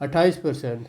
28%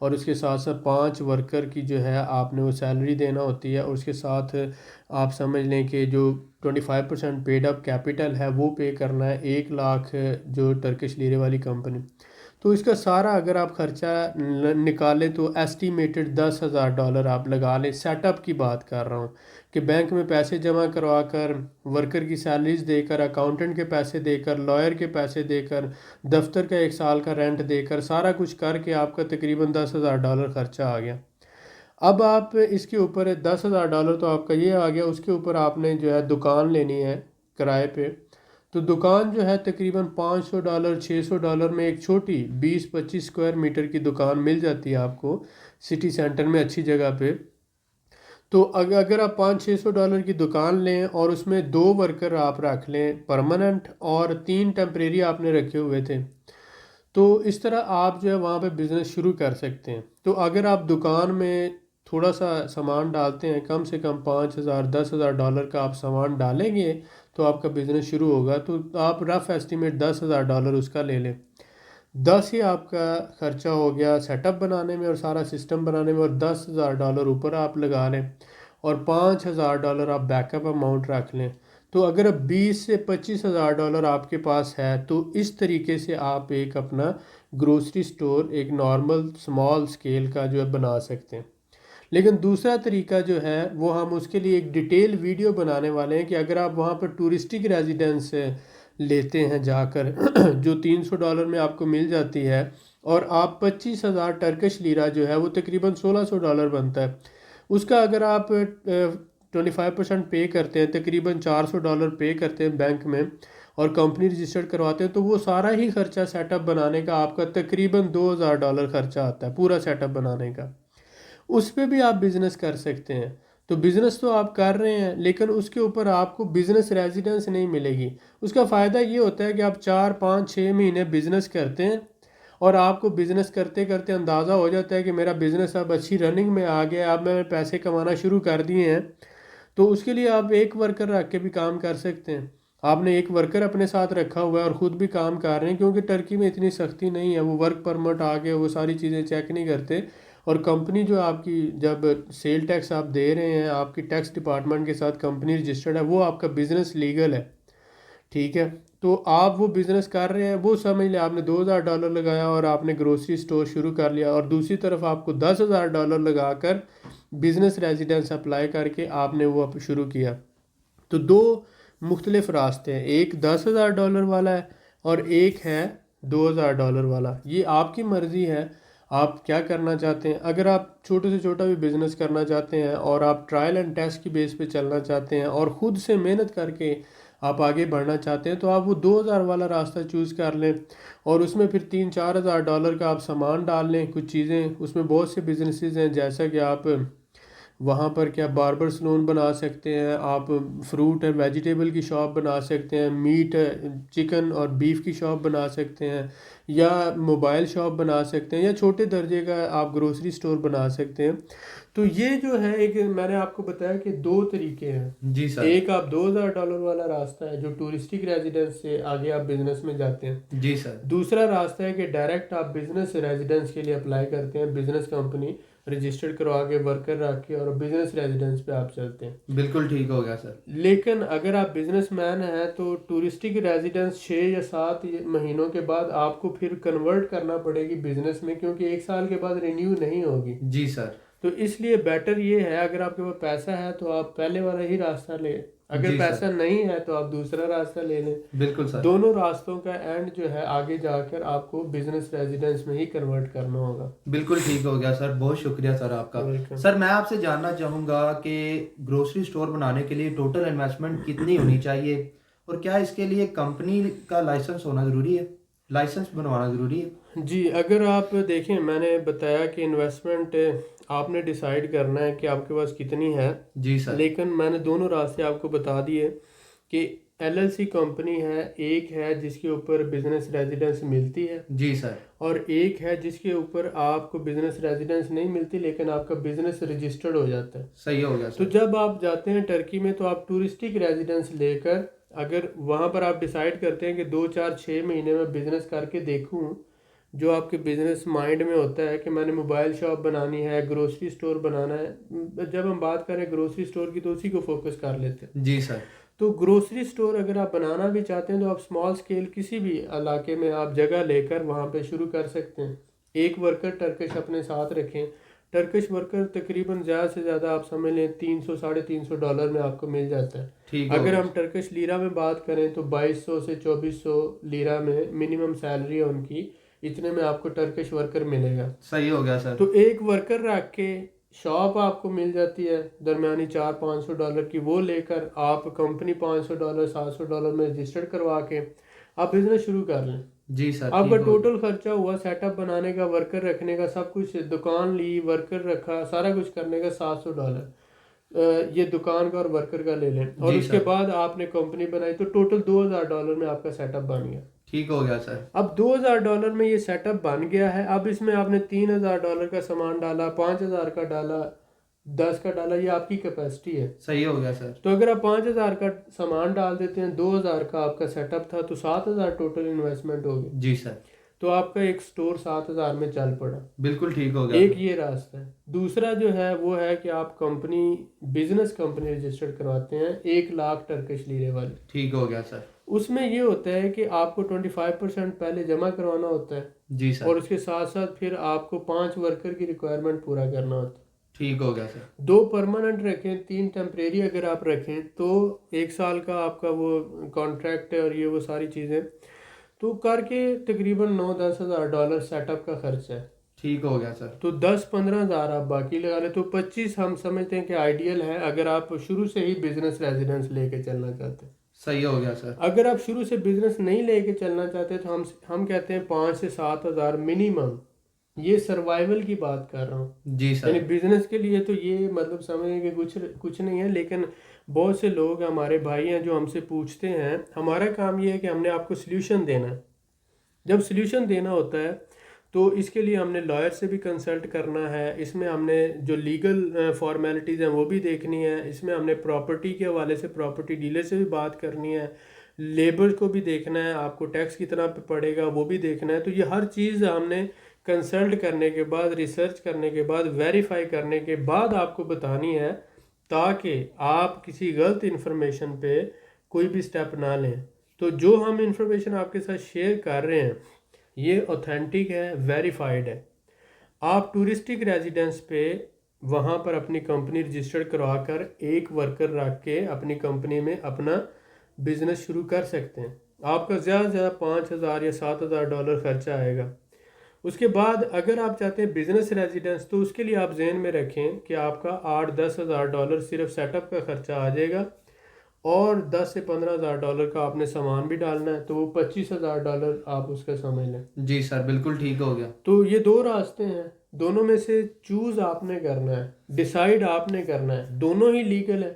اور اس کے ساتھ ساتھ 5 ورکر کی جو ہے آپ نے وہ سیلری دینا ہوتی ہے، اور اس کے ساتھ آپ سمجھ لیں کہ جو 25% پیڈ اپ کیپٹل ہے وہ پے کرنا ہے، 1 لاکھ جو ٹرکش لیرے والی کمپنی. تو اس کا سارا اگر آپ خرچہ نکالیں تو ایسٹیمیٹڈ $10,000 آپ لگا لیں. سیٹ اپ کی بات کر رہا ہوں کہ بینک میں پیسے جمع کروا کر، ورکر کی سیلریز دے کر، اکاؤنٹنٹ کے پیسے دے کر، لائر کے پیسے دے کر، دفتر کا 1 سال کا رینٹ دے کر، سارا کچھ کر کے آپ کا تقریباً $10,000 خرچہ آ گیا. اب آپ اس کے اوپر $10,000 تو آپ کا یہ آ گیا، اس کے اوپر آپ نے جو ہے دکان لینی ہے کرائے پہ. تو دکان جو ہے تقریباً $500 $600 میں ایک چھوٹی 20-25 اسکوائر میٹر کی دکان مل جاتی ہے آپ کو سٹی سینٹر میں اچھی جگہ پہ. تو اگر آپ $500-600 کی دکان لیں اور اس میں 2 ورکر آپ رکھ لیں پرماننٹ اور 3 ٹیمپریری آپ نے رکھے ہوئے تھے، تو اس طرح آپ جو ہے وہاں پہ بزنس شروع کر سکتے ہیں. تو اگر آپ دکان میں تھوڑا سا سامان ڈالتے ہیں، کم سے کم $5,000-10,000 کا آپ سامان ڈالیں گے تو آپ کا بزنس شروع ہوگا. تو آپ رف ایسٹیمیٹ $10,000 اس کا لے لیں. 10 ہی آپ کا خرچہ ہو گیا سیٹ اپ بنانے میں اور سارا سسٹم بنانے میں، اور $10,000 اوپر آپ لگا لیں اور $5,000 آپ بیک اپ اماؤنٹ رکھ لیں. تو اگر اب $20,000 سے $25,000 آپ کے پاس ہے تو اس طریقے سے آپ ایک اپنا گروسری سٹور ایک نارمل سمال سکیل کا جو ہے بنا سکتے ہیں. لیکن دوسرا طریقہ جو ہے وہ ہم اس کے لیے ایک ڈیٹیل ویڈیو بنانے والے ہیں کہ اگر آپ وہاں پر ٹورسٹک ریزیڈنس لیتے ہیں جا کر جو $300 میں آپ کو مل جاتی ہے، اور آپ 25,000 ٹرکش لیرہ جو ہے وہ تقریباً $1,600 بنتا ہے، اس کا اگر آپ 25% پے کرتے ہیں، تقریباً $400 پے کرتے ہیں بینک میں اور کمپنی رجسٹرڈ کرواتے ہیں، تو وہ سارا ہی خرچہ سیٹ اپ بنانے کا آپ کا تقریباً $2,000 خرچہ آتا ہے پورا سیٹ اپ بنانے کا. اس پہ بھی آپ بزنس کر سکتے ہیں. تو بزنس تو آپ کر رہے ہیں لیکن اس کے اوپر آپ کو بزنس ریزیڈنس نہیں ملے گی. اس کا فائدہ یہ ہوتا ہے کہ آپ 4 5 6 مہینے بزنس کرتے ہیں اور آپ کو بزنس کرتے کرتے اندازہ ہو جاتا ہے کہ میرا بزنس اب اچھی رننگ میں آ گیا، اب میں پیسے کمانا شروع کر دیے ہیں. تو اس کے لیے آپ ایک ورکر رکھ کے بھی کام کر سکتے ہیں. آپ نے ایک ورکر اپنے ساتھ رکھا ہوا ہے اور خود بھی کام کر رہے ہیں، کیونکہ ٹرکی میں اتنی سختی نہیں ہے، وہ ورک پرمٹ آ کے وہ ساری چیزیں چیک نہیں کرتے. اور کمپنی جو آپ کی جب سیل ٹیکس آپ دے رہے ہیں، آپ کی ٹیکس ڈپارٹمنٹ کے ساتھ کمپنی رجسٹرڈ ہے، وہ آپ کا بزنس لیگل ہے. ٹھیک ہے، تو آپ وہ بزنس کر رہے ہیں، وہ سمجھ لیں آپ نے $2,000 لگایا اور آپ نے گروسری سٹور شروع کر لیا، اور دوسری طرف آپ کو $10,000 لگا کر بزنس ریزیڈنس اپلائی کر کے آپ نے وہ شروع کیا. تو 2 مختلف راستے ہیں، ایک $10,000 والا ہے اور ایک ہے $2,000 والا. یہ آپ کی مرضی ہے آپ کیا کرنا چاہتے ہیں. اگر آپ چھوٹے سے چھوٹا بھی بزنس کرنا چاہتے ہیں اور آپ ٹرائل اینڈ ٹیسٹ کی بیس پہ چلنا چاہتے ہیں اور خود سے محنت کر کے آپ آگے بڑھنا چاہتے ہیں، تو آپ وہ 2,000 والا راستہ چوز کر لیں اور اس میں پھر $3-4 ہزار کا آپ سامان ڈال لیں. کچھ چیزیں اس میں بہت سے بزنسز ہیں، جیسا کہ آپ وہاں پر کیا باربر سلون بنا سکتے ہیں، آپ فروٹ اینڈ ویجیٹیبل کی شاپ بنا سکتے ہیں، میٹ چکن اور بیف کی شاپ بنا سکتے ہیں، یا موبائل شاپ بنا سکتے ہیں، یا چھوٹے درجے کا آپ گروسری سٹور بنا سکتے ہیں. تو یہ جو ہے ایک میں نے آپ کو بتایا کہ 2 طریقے ہیں. جی سر. ایک آپ $2,000 والا راستہ ہے جو ٹورسٹک ریزیڈنس سے آگے آپ بزنس میں جاتے ہیں. جی سر. دوسرا راستہ ہے کہ ڈائریکٹ آپ بزنس ریزیڈنس کے لیے اپلائی کرتے ہیں، بزنس کمپنی رجسٹرڈ کروا کے ورکر رکھ کے اور بزنس ریزیڈنس پہ آپ چلتے ہیں. بالکل ٹھیک ہو گیا سر. لیکن اگر آپ بزنس مین ہیں تو ٹورسٹک ریزیڈنس 6 یا 7 مہینوں کے بعد آپ کو پھر کنورٹ کرنا پڑے گی بزنس میں، کیونکہ 1 سال کے بعد رینیو نہیں ہوگی. جی سر. تو اس لیے بیٹر یہ ہے اگر آپ کے پاس پیسہ ہے تو آپ پہلے والا ہی راستہ لیں، اگر جی پیسہ سر. نہیں ہے تو آپ دوسرا راستہ لے لیں. بالکل سر. دونوں راستوں کا اینڈ جو ہے آگے جا کر آپ کو بزنس ریزیڈنس میں ہی کنورٹ کرنا ہوگا. بالکل ٹھیک ہو گیا سر، بہت شکریہ سر آپ کا. Welcome. سر میں آپ سے جاننا چاہوں گا کہ گروسری سٹور بنانے کے لیے ٹوٹل انویسٹمنٹ کتنی ہونی چاہیے، اور کیا اس کے لیے کمپنی کا لائسنس ہونا ضروری ہے، لائسنس بنوانا ضروری ہے؟ جی، اگر آپ دیکھیں میں نے بتایا کہ انویسٹمنٹ آپ نے ڈیسائیڈ کرنا ہے کہ آپ کے پاس کتنی ہے. جی سر. لیکن میں نے دونوں راستے آپ کو بتا دیے کہ LLC کمپنی ہے، ایک ہے جس کے اوپر بزنس ریزیڈنس ملتی ہے. جی سر. اور ایک ہے جس کے اوپر آپ کو بزنس ریزیڈنس نہیں ملتی لیکن آپ کا بزنس رجسٹرڈ ہو جاتا ہے. صحیح ہو گیا تو سر. جب آپ جاتے ہیں ٹرکی میں تو آپ ٹورسٹک ریزیڈنس لے کر اگر وہاں پر آپ ڈیسائیڈ کرتے ہیں کہ 2 4 6 مہینے میں بزنس کر کے دیکھوں، جو آپ کے بزنس مائنڈ میں ہوتا ہے کہ میں نے موبائل شاپ بنانی ہے، گروسری سٹور بنانا ہے، جب ہم بات کریں گروسری سٹور کی تو اسی کو فوکس کر لیتے ہیں۔ جی سر۔ تو گروسری سٹور اگر آپ بنانا بھی چاہتے ہیں تو آپ اسمال اسکیل کسی بھی علاقے میں آپ جگہ لے کر وہاں پہ شروع کر سکتے ہیں۔ ایک ورکر ٹرکش اپنے ساتھ رکھیں، ٹرکش ورکر تقریباً زیادہ سے زیادہ آپ سمجھ لیں $300-350 میں آپ کو مل جاتا ہے۔ ٹھیک ہے۔ اگر ہم ٹرکش لیرہ میں بات کریں تو 2200 سے 2400 لیرہ میں منیمم سیلری ہے ان کی، اتنے میں آپ کو ٹرکش ورکر ملے گا۔ صحیح ہو گیا سر۔ تو ایک ورکر رکھ کے شاپ آپ کو مل جاتی ہے درمیانی $400-500 کی، وہ لے کر آپ کمپنی $500 $700 میں رجسٹرڈ کروا کے آپ بزنس شروع کر لیں۔ جی سر۔ آپ کا ٹوٹل خرچہ ہوا سیٹ اپ بنانے کا، ورکر رکھنے کا، سب کچھ، دکان لی، ورکر رکھا، سارا کچھ کرنے کا $700 یہ دکان کا اور ورکر کا لے لیں، اور اس کے بعد آپ نے کمپنی بنائی تو ٹوٹل $2000 میں آپ کا سیٹ اپ بن گیا۔ ٹھیک ہو گیا سر۔ اب $2000 میں یہ سیٹ اپ بن گیا ہے۔ اب اس میں آپ نے $3000 کا سامان ڈالا، 5000 کا ڈالا، 10 کا ڈالا، یہ آپ کی کیپیسٹی ہے۔ صحیح ہو گیا سر۔ تو اگر آپ 5000 کا سامان ڈال دیتے ہیں، 2000 کا آپ کا سیٹ اپ تھا تو 7000 ٹوٹل انویسٹمنٹ ہوگی۔ جی سر۔ تو آپ کا ایک سٹور 7000 میں چل پڑا۔ بالکل ٹھیک ہو گیا۔ ایک یہ راستہ ہے۔ دوسرا جو ہے وہ ہے کہ آپ بزنس کمپنی رجسٹرڈ کرواتے ہیں 1,00,000 ٹرکش لیرے والی۔ ٹھیک ہو گیا سر۔ اس میں یہ ہوتا ہے کہ آپ کو 25% پہلے جمع کروانا ہوتا ہے، جی سر، اور اس کے ساتھ ساتھ پھر آپ کو 5 ورکر کی ریکوائرمنٹ پورا کرنا ہوتا ہے۔ ٹھیک ہو گیا سر۔ 2 پرماننٹ رکھیں، 3 ٹیمپریری اگر آپ رکھیں تو 1 سال کا آپ کا وہ کانٹریکٹ ہے، اور یہ وہ ساری چیزیں تو کر کے تقریباً $9-10 ہزار سیٹ اپ کا خرچ ہے۔ ٹھیک ہو گیا سر۔ تو 10-15 ہزار آپ باقی لگا لیں، تو 25 ہم سمجھتے ہیں کہ آئیڈیل ہے اگر آپ شروع سے ہی بزنس ریزیڈنس لے کے چلنا چاہتے ہیں۔ صحیح ہو گیا سر۔ اگر آپ شروع سے بزنس نہیں لے کے چلنا چاہتے تو ہم کہتے ہیں 5 سے 7 ہزار منیمم، یہ سروائیول کی بات کر رہا ہوں۔ جی سر۔ یعنی بزنس کے لیے تو یہ مطلب سمجھیں کہ کچھ نہیں ہے، لیکن بہت سے لوگ ہمارے بھائی ہیں جو ہم سے پوچھتے ہیں، ہمارا کام یہ ہے کہ ہم نے آپ کو سلیوشن دینا ہے۔ جب سلیوشن دینا ہوتا ہے تو اس کے لیے ہم نے لائر سے بھی کنسلٹ کرنا ہے، اس میں ہم نے جو لیگل فارمیلٹیز ہیں وہ بھی دیکھنی ہے، اس میں ہم نے پراپرٹی کے حوالے سے پراپرٹی ڈیلر سے بھی بات کرنی ہے، لیبر کو بھی دیکھنا ہے، آپ کو ٹیکس کتنا پڑے گا وہ بھی دیکھنا ہے۔ تو یہ ہر چیز ہم نے کنسلٹ کرنے کے بعد، ریسرچ کرنے کے بعد، ویریفائی کرنے کے بعد آپ کو بتانی ہے، تاکہ آپ کسی غلط انفارمیشن پہ کوئی بھی سٹیپ نہ لیں۔ تو جو ہم انفارمیشن آپ کے ساتھ شیئر کر رہے ہیں یہ اوتھینٹک ہے، ویریفائڈ ہے۔ آپ ٹورسٹک ریزیڈنس پہ وہاں پر اپنی کمپنی رجسٹرڈ کروا کر ایک ورکر رکھ کے اپنی کمپنی میں اپنا بزنس شروع کر سکتے ہیں۔ آپ کا زیادہ سے زیادہ $5,000 یا $7,000 خرچہ آئے گا۔ اس کے بعد اگر آپ چاہتے ہیں بزنس ریزیڈنس تو اس کے لیے آپ ذہن میں رکھیں کہ آپ کا $8-10 ہزار صرف سیٹ اپ کا خرچہ آ جائے گا، اور $10 سے $15,000 کا آپ نے سامان بھی ڈالنا ہے، تو وہ $25,000 آپ اس کا سمجھ لیں۔ جی سر، بالکل ٹھیک ہو گیا۔ تو یہ 2 راستے ہیں، دونوں میں سے چوز آپ نے کرنا ہے، ڈیسائیڈ آپ نے کرنا ہے، دونوں ہی لیگل ہے۔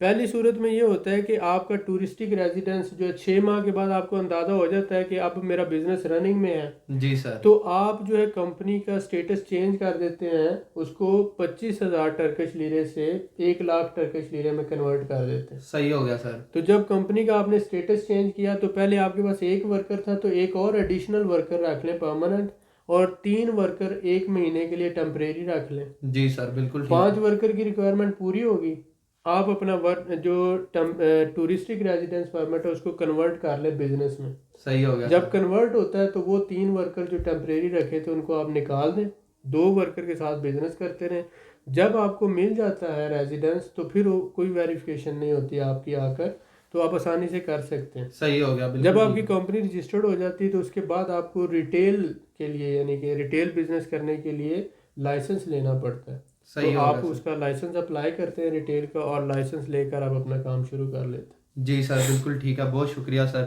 پہلی صورت میں یہ ہوتا ہے کہ آپ کا ٹورسٹک ریزیڈنس جو 6 ماہ کے بعد آپ کو اندازہ ہو جاتا ہے کہ اب میرا بزنس رننگ میں ہے، جی سر، تو آپ جو ہے کمپنی کا سٹیٹس چینج کر دیتے ہیں، اس کو 25,000 ٹرکش لیرے سے 1,00,000 ٹرکش لیرے میں کنورٹ کر دیتے ہیں۔ صحیح ہو گیا سر۔ تو جب کمپنی کا آپ نے سٹیٹس چینج کیا تو پہلے آپ کے پاس 1 ورکر تھا، تو ایک اور ایڈیشنل ورکر رکھ لیں پرماننٹ، اور 3 ورکر 1 مہینے کے لیے ٹیمپریری رکھ لیں۔ جی سر، بالکل ٹھیک۔ 5 ورکر کی ریکوائرمنٹ پوری ہوگی، آپ اپنا جو ٹورسٹک ریزیڈنس پرمٹ ہے اس کو کنورٹ کر لیں بزنس میں۔ صحیح ہو گیا۔ جب کنورٹ ہوتا ہے تو وہ 3 ورکر جو ٹیمپریری رکھے تھے ان کو آپ نکال دیں، 2 ورکر کے ساتھ بزنس کرتے رہیں۔ جب آپ کو مل جاتا ہے ریزیڈنس تو پھر کوئی ویریفیکیشن نہیں ہوتی آپ کی آ کر، تو آپ آسانی سے کر سکتے ہیں۔ صحیح ہو گیا، بالکل۔ جب آپ کی کمپنی رجسٹرڈ ہو جاتی ہے تو اس کے بعد آپ کو ریٹیل کے لیے، یعنی کہ ریٹیل بزنس کرنے کے لیے لائسنس لینا پڑتا ہے۔ صحیح تو ہو آپ گیا اس کا لائسنس اپلائی کرتے ہیں ریٹیل کا، اور لائسنس لے کر آپ اپنا کام شروع کر لیتے ہیں۔ جی سر، بالکل ٹھیک ہے، بہت شکریہ سر۔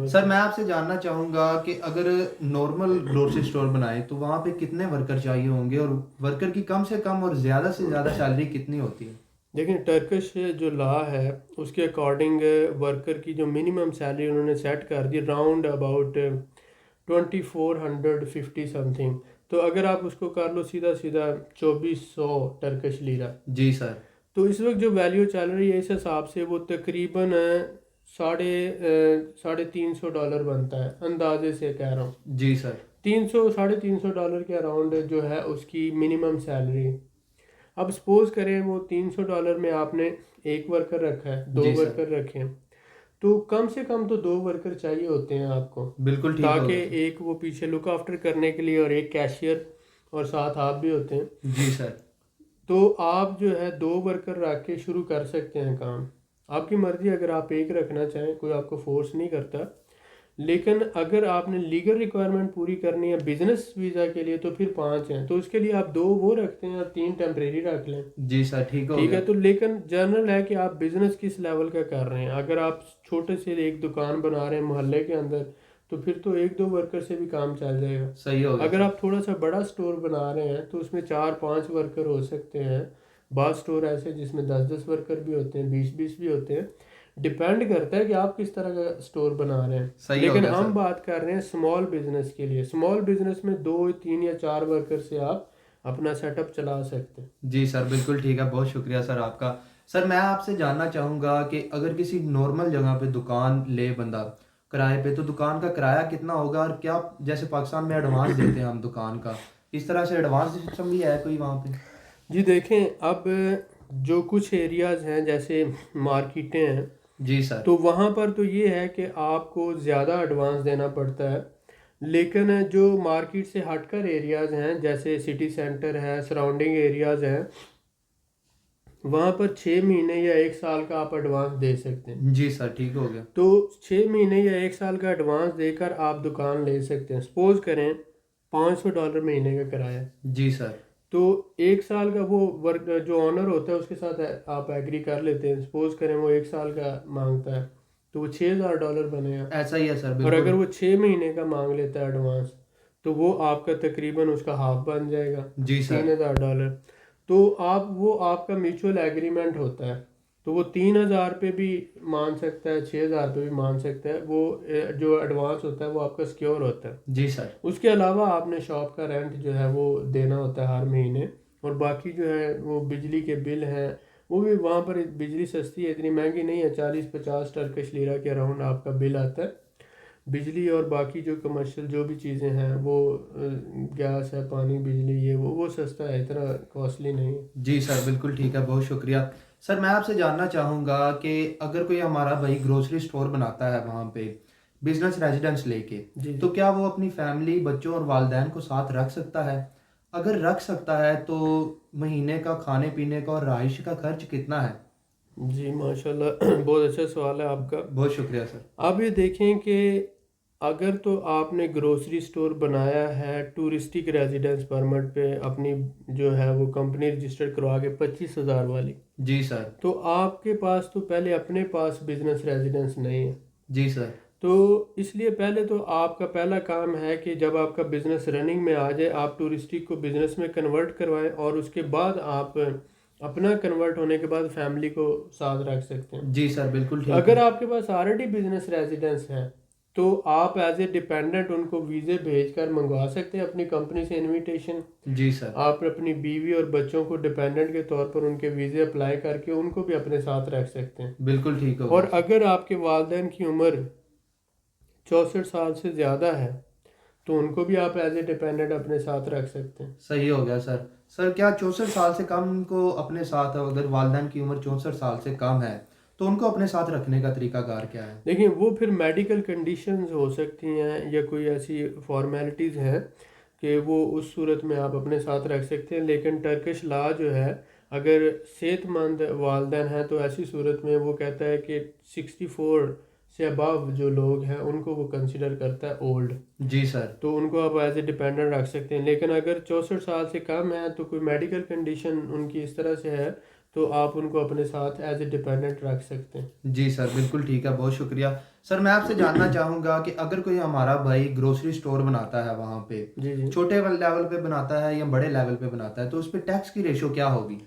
سر میں آپ سے جاننا چاہوں گا کہ اگر نارمل گروسری اسٹور بنائیں تو وہاں پہ کتنے ورکر چاہیے ہوں گے، اور ورکر کی کم سے کم اور زیادہ سے زیادہ سیلری کتنی ہوتی ہے؟ دیکھیں، ٹرکش جو لا ہے اس کے اکارڈنگ ورکر کی جو منیمم سیلری انہوں نے سیٹ کر دی راؤنڈ اباؤٹ 2450 سم تھنگ، تو اگر آپ اس کو کر لو سیدھا 2400 ٹرکش لیرہ، جی سر، تو اس وقت جو ویلیو چل رہی ہے اس حساب سے وہ تقریباً $350 بنتا ہے، اندازے سے کہہ رہا ہوں۔ جی سر۔ $300-350 کے اراؤنڈ جو ہے اس کی منیمم سیلری ہے۔ اب سپوز کریں وہ $300 میں آپ نے ایک ورکر رکھا ہے، دو جی سر، ورکر رکھے ہیں، تو کم سے کم تو 2 ورکر چاہیے ہوتے ہیں آپ کو، بالکل ٹھیک ہو تاکہ گیا ایک وہ پیچھے لک آفٹر کرنے کے لیے اور ایک کیشیئر اور ساتھ آپ بھی ہوتے ہیں۔ سر۔ جی سر، تو آپ جو ہے 2 ورکر رکھ کے شروع کر سکتے ہیں کام، آپ کی مرضی، اگر آپ ایک رکھنا چاہیں کوئی آپ کو فورس نہیں کرتا، لیکن اگر آپ نے لیگل ریکوائرمنٹ پوری کرنی ہے بزنس ویزا کے لیے تو پھر 5 ہیں، تو اس کے لیے آپ 2 وہ رکھتے ہیں اور 3 ٹیمپریری رکھ لیں، جی سر، ٹھیک ہو ٹھیک گیا۔ ہے۔ تو لیکن جنرل ہے کہ آپ بزنس کس لیول کا کر رہے ہیں، اگر آپ چھوٹے سے ایک دکان بنا رہے ہیں محلے کے اندر تو پھر تو 1-2 ورکر سے بھی کام چل جائے گا۔ صحیح ہو گیا اگر سر۔ آپ تھوڑا سا بڑا سٹور بنا رہے ہیں تو اس میں 4-5 ورکر ہو سکتے ہیں، بعض سٹور ایسے جس میں 10-10 ورکر بھی ہوتے ہیں، 20-20 بھی ہوتے ہیں، ڈیپینڈ کرتا ہے کہ آپ کس طرح کا سٹور بنا رہے ہیں۔ صحیح ہو لیکن گیا سر۔ ہم بات کر رہے ہیں اسمال بزنس کے لیے، اسمال بزنس میں 2, 3 یا 4 ورکر سے آپ اپنا سیٹ اپ چلا سکتے ہیں۔ جی سر، بالکل ٹھیک ہے، بہت شکریہ سر آپ کا۔ سر میں آپ سے جاننا چاہوں گا کہ اگر کسی نارمل جگہ پہ دکان لے بندہ کرائے پہ، تو دکان کا کرایہ کتنا ہوگا، اور کیا جیسے پاکستان میں ایڈوانس دیتے ہیں ہم دکان کا، اس طرح سے ایڈوانس سسٹم بھی ہے کوئی وہاں پہ؟ جی دیکھیں، اب جو کچھ ایریاز ہیں جیسے مارکیٹیں ہیں جی سر، تو وہاں پر تو یہ ہے کہ آپ کو زیادہ ایڈوانس دینا پڑتا ہے، لیکن جو مارکیٹ سے ہٹ کر ایریاز ہیں جیسے سٹی سینٹر ہے، سراؤنڈنگ ایریاز ہیں، وہاں پر 6 مہینے یا 1 سال کا آپ ایڈوانس دے سکتے ہیں۔ جی سر، ٹھیک ہو گیا۔ تو 6 مہینے یا 1 سال کا ایڈوانس دے کر آپ دکان لے سکتے ہیں۔ سپوز کریں $500 مہینے کا کرایہ، جی سر، تو 1 سال کا وہ ورک جو آنر ہوتا ہے اس کے ساتھ آپ ایگری کر لیتے ہیں، سپوز کریں وہ 1 سال کا مانگتا ہے تو وہ $6000 بنے گا، ایسا ہی ہے سر، اور اگر بالکل۔ وہ 6 مہینے کا مانگ لیتا ہے ایڈوانس تو وہ آپ کا تقریباً اس کا ہاف بن جائے گا، جی سر، $3000۔ تو آپ کا میوچول ایگریمنٹ ہوتا ہے، تو وہ 3000 پہ بھی مان سکتا ہے، 6000 پہ بھی مان سکتا ہے، وہ جو ایڈوانس ہوتا ہے وہ آپ کا سیکیور ہوتا ہے۔ جی سر، اس کے علاوہ آپ نے شاپ کا رینٹ جو ہے وہ دینا ہوتا ہے ہر مہینے، اور باقی جو ہے وہ بجلی کے بل ہیں، وہ بھی وہاں پر بجلی سستی ہے، اتنی مہنگی نہیں ہے، 40-50 ٹرکش لیرہ کے اراؤنڈ آپ کا بل آتا ہے بجلی، اور باقی جو کمرشل جو بھی چیزیں ہیں وہ گیس ہے، پانی، بجلی، یہ وہ سستا ہے، اتنا کاسٹلی نہیں ہے۔ جی سر، بالکل ٹھیک ہے، بہت شکریہ۔ سر میں آپ سے جاننا چاہوں گا کہ اگر کوئی ہمارا بھائی گروسری سٹور بناتا ہے وہاں پہ بزنس ریزیڈنس لے کے، جی تو کیا وہ اپنی فیملی، بچوں اور والدین کو ساتھ رکھ سکتا ہے؟ اگر رکھ سکتا ہے تو مہینے کا کھانے پینے کا اور رہائش کا خرچ کتنا ہے؟ جی ماشاءاللہ، بہت اچھا سوال ہے آپ کا۔ بہت شکریہ سر۔ آپ یہ دیکھیں کہ اگر تو آپ نے گروسری سٹور بنایا ہے ٹورسٹک ریزیڈنس پرمٹ پہ، اپنی جو ہے وہ کمپنی رجسٹر کروا کے 25,000 والی، جی سر، تو آپ کے پاس تو پہلے اپنے پاس بزنس ریزیڈنس نہیں ہے، جی سر، تو اس لیے پہلے تو آپ کا پہلا کام ہے کہ جب آپ کا بزنس رننگ میں آ جائے آپ ٹورسٹک کو بزنس میں کنورٹ کروائیں، اور اس کے بعد آپ اپنا کنورٹ ہونے کے بعد فیملی کو ساتھ رکھ سکتے ہیں۔ جی سر، بالکل ٹھیک اگر ہے۔ آپ کے پاس آلریڈی بزنس ریزیڈنس ہے تو آپ ایز اے ڈیپینڈنٹ ان کو ویزے بھیج کر منگوا سکتے ہیں اپنی کمپنی سے انویٹیشن، جی سر، آپ اپنی بیوی اور بچوں کو ڈیپینڈنٹ کے طور پر ان کے ویزے اپلائی کر کے ان کو بھی اپنے ساتھ رکھ سکتے ہیں۔ بالکل ٹھیک ہو اور گیا۔ اگر آپ کے والدین کی عمر 64 سال سے زیادہ ہے تو ان کو بھی آپ ایز اے ڈیپینڈنٹ اپنے ساتھ رکھ سکتے ہیں۔ صحیح ہو گیا سر۔ سر کیا 64 سال سے کم کو اپنے ساتھ، اگر والدین کی عمر 64 سال سے کم ہے تو ان کو اپنے ساتھ رکھنے کا طریقہ کار کیا ہے؟ دیکھیں وہ پھر میڈیکل کنڈیشنز ہو سکتی ہیں یا کوئی ایسی فارمیلٹیز ہیں کہ وہ اس صورت میں آپ اپنے ساتھ رکھ سکتے ہیں، لیکن ٹرکش لا جو ہے اگر صحت مند والدین ہیں تو ایسی صورت میں وہ کہتا ہے کہ 64 سے ابو جو لوگ ہیں ان کو وہ کنسیڈر کرتا ہے اولڈ، جی سر، تو ان کو آپ ایز اے ڈیپینڈنٹ رکھ سکتے ہیں۔ لیکن اگر 64 سال سے کم ہے تو کوئی میڈیکل کنڈیشن ان کی اس طرح سے ہے تو آپ ان کو اپنے ساتھ ایز اے ڈیپینڈنٹ رکھ سکتے ہیں۔ جی سر، بالکل ٹھیک ہے، بہت شکریہ۔ سر میں آپ سے جاننا چاہوں گا کہ اگر کوئی ہمارا بھائی گروسری سٹور بناتا ہے وہاں پہ، جی جی چھوٹے لیول پہ بناتا ہے یا بڑے لیول پہ بناتا ہے، تو اس پہ ٹیکس کی ریشو کیا ہوگی؟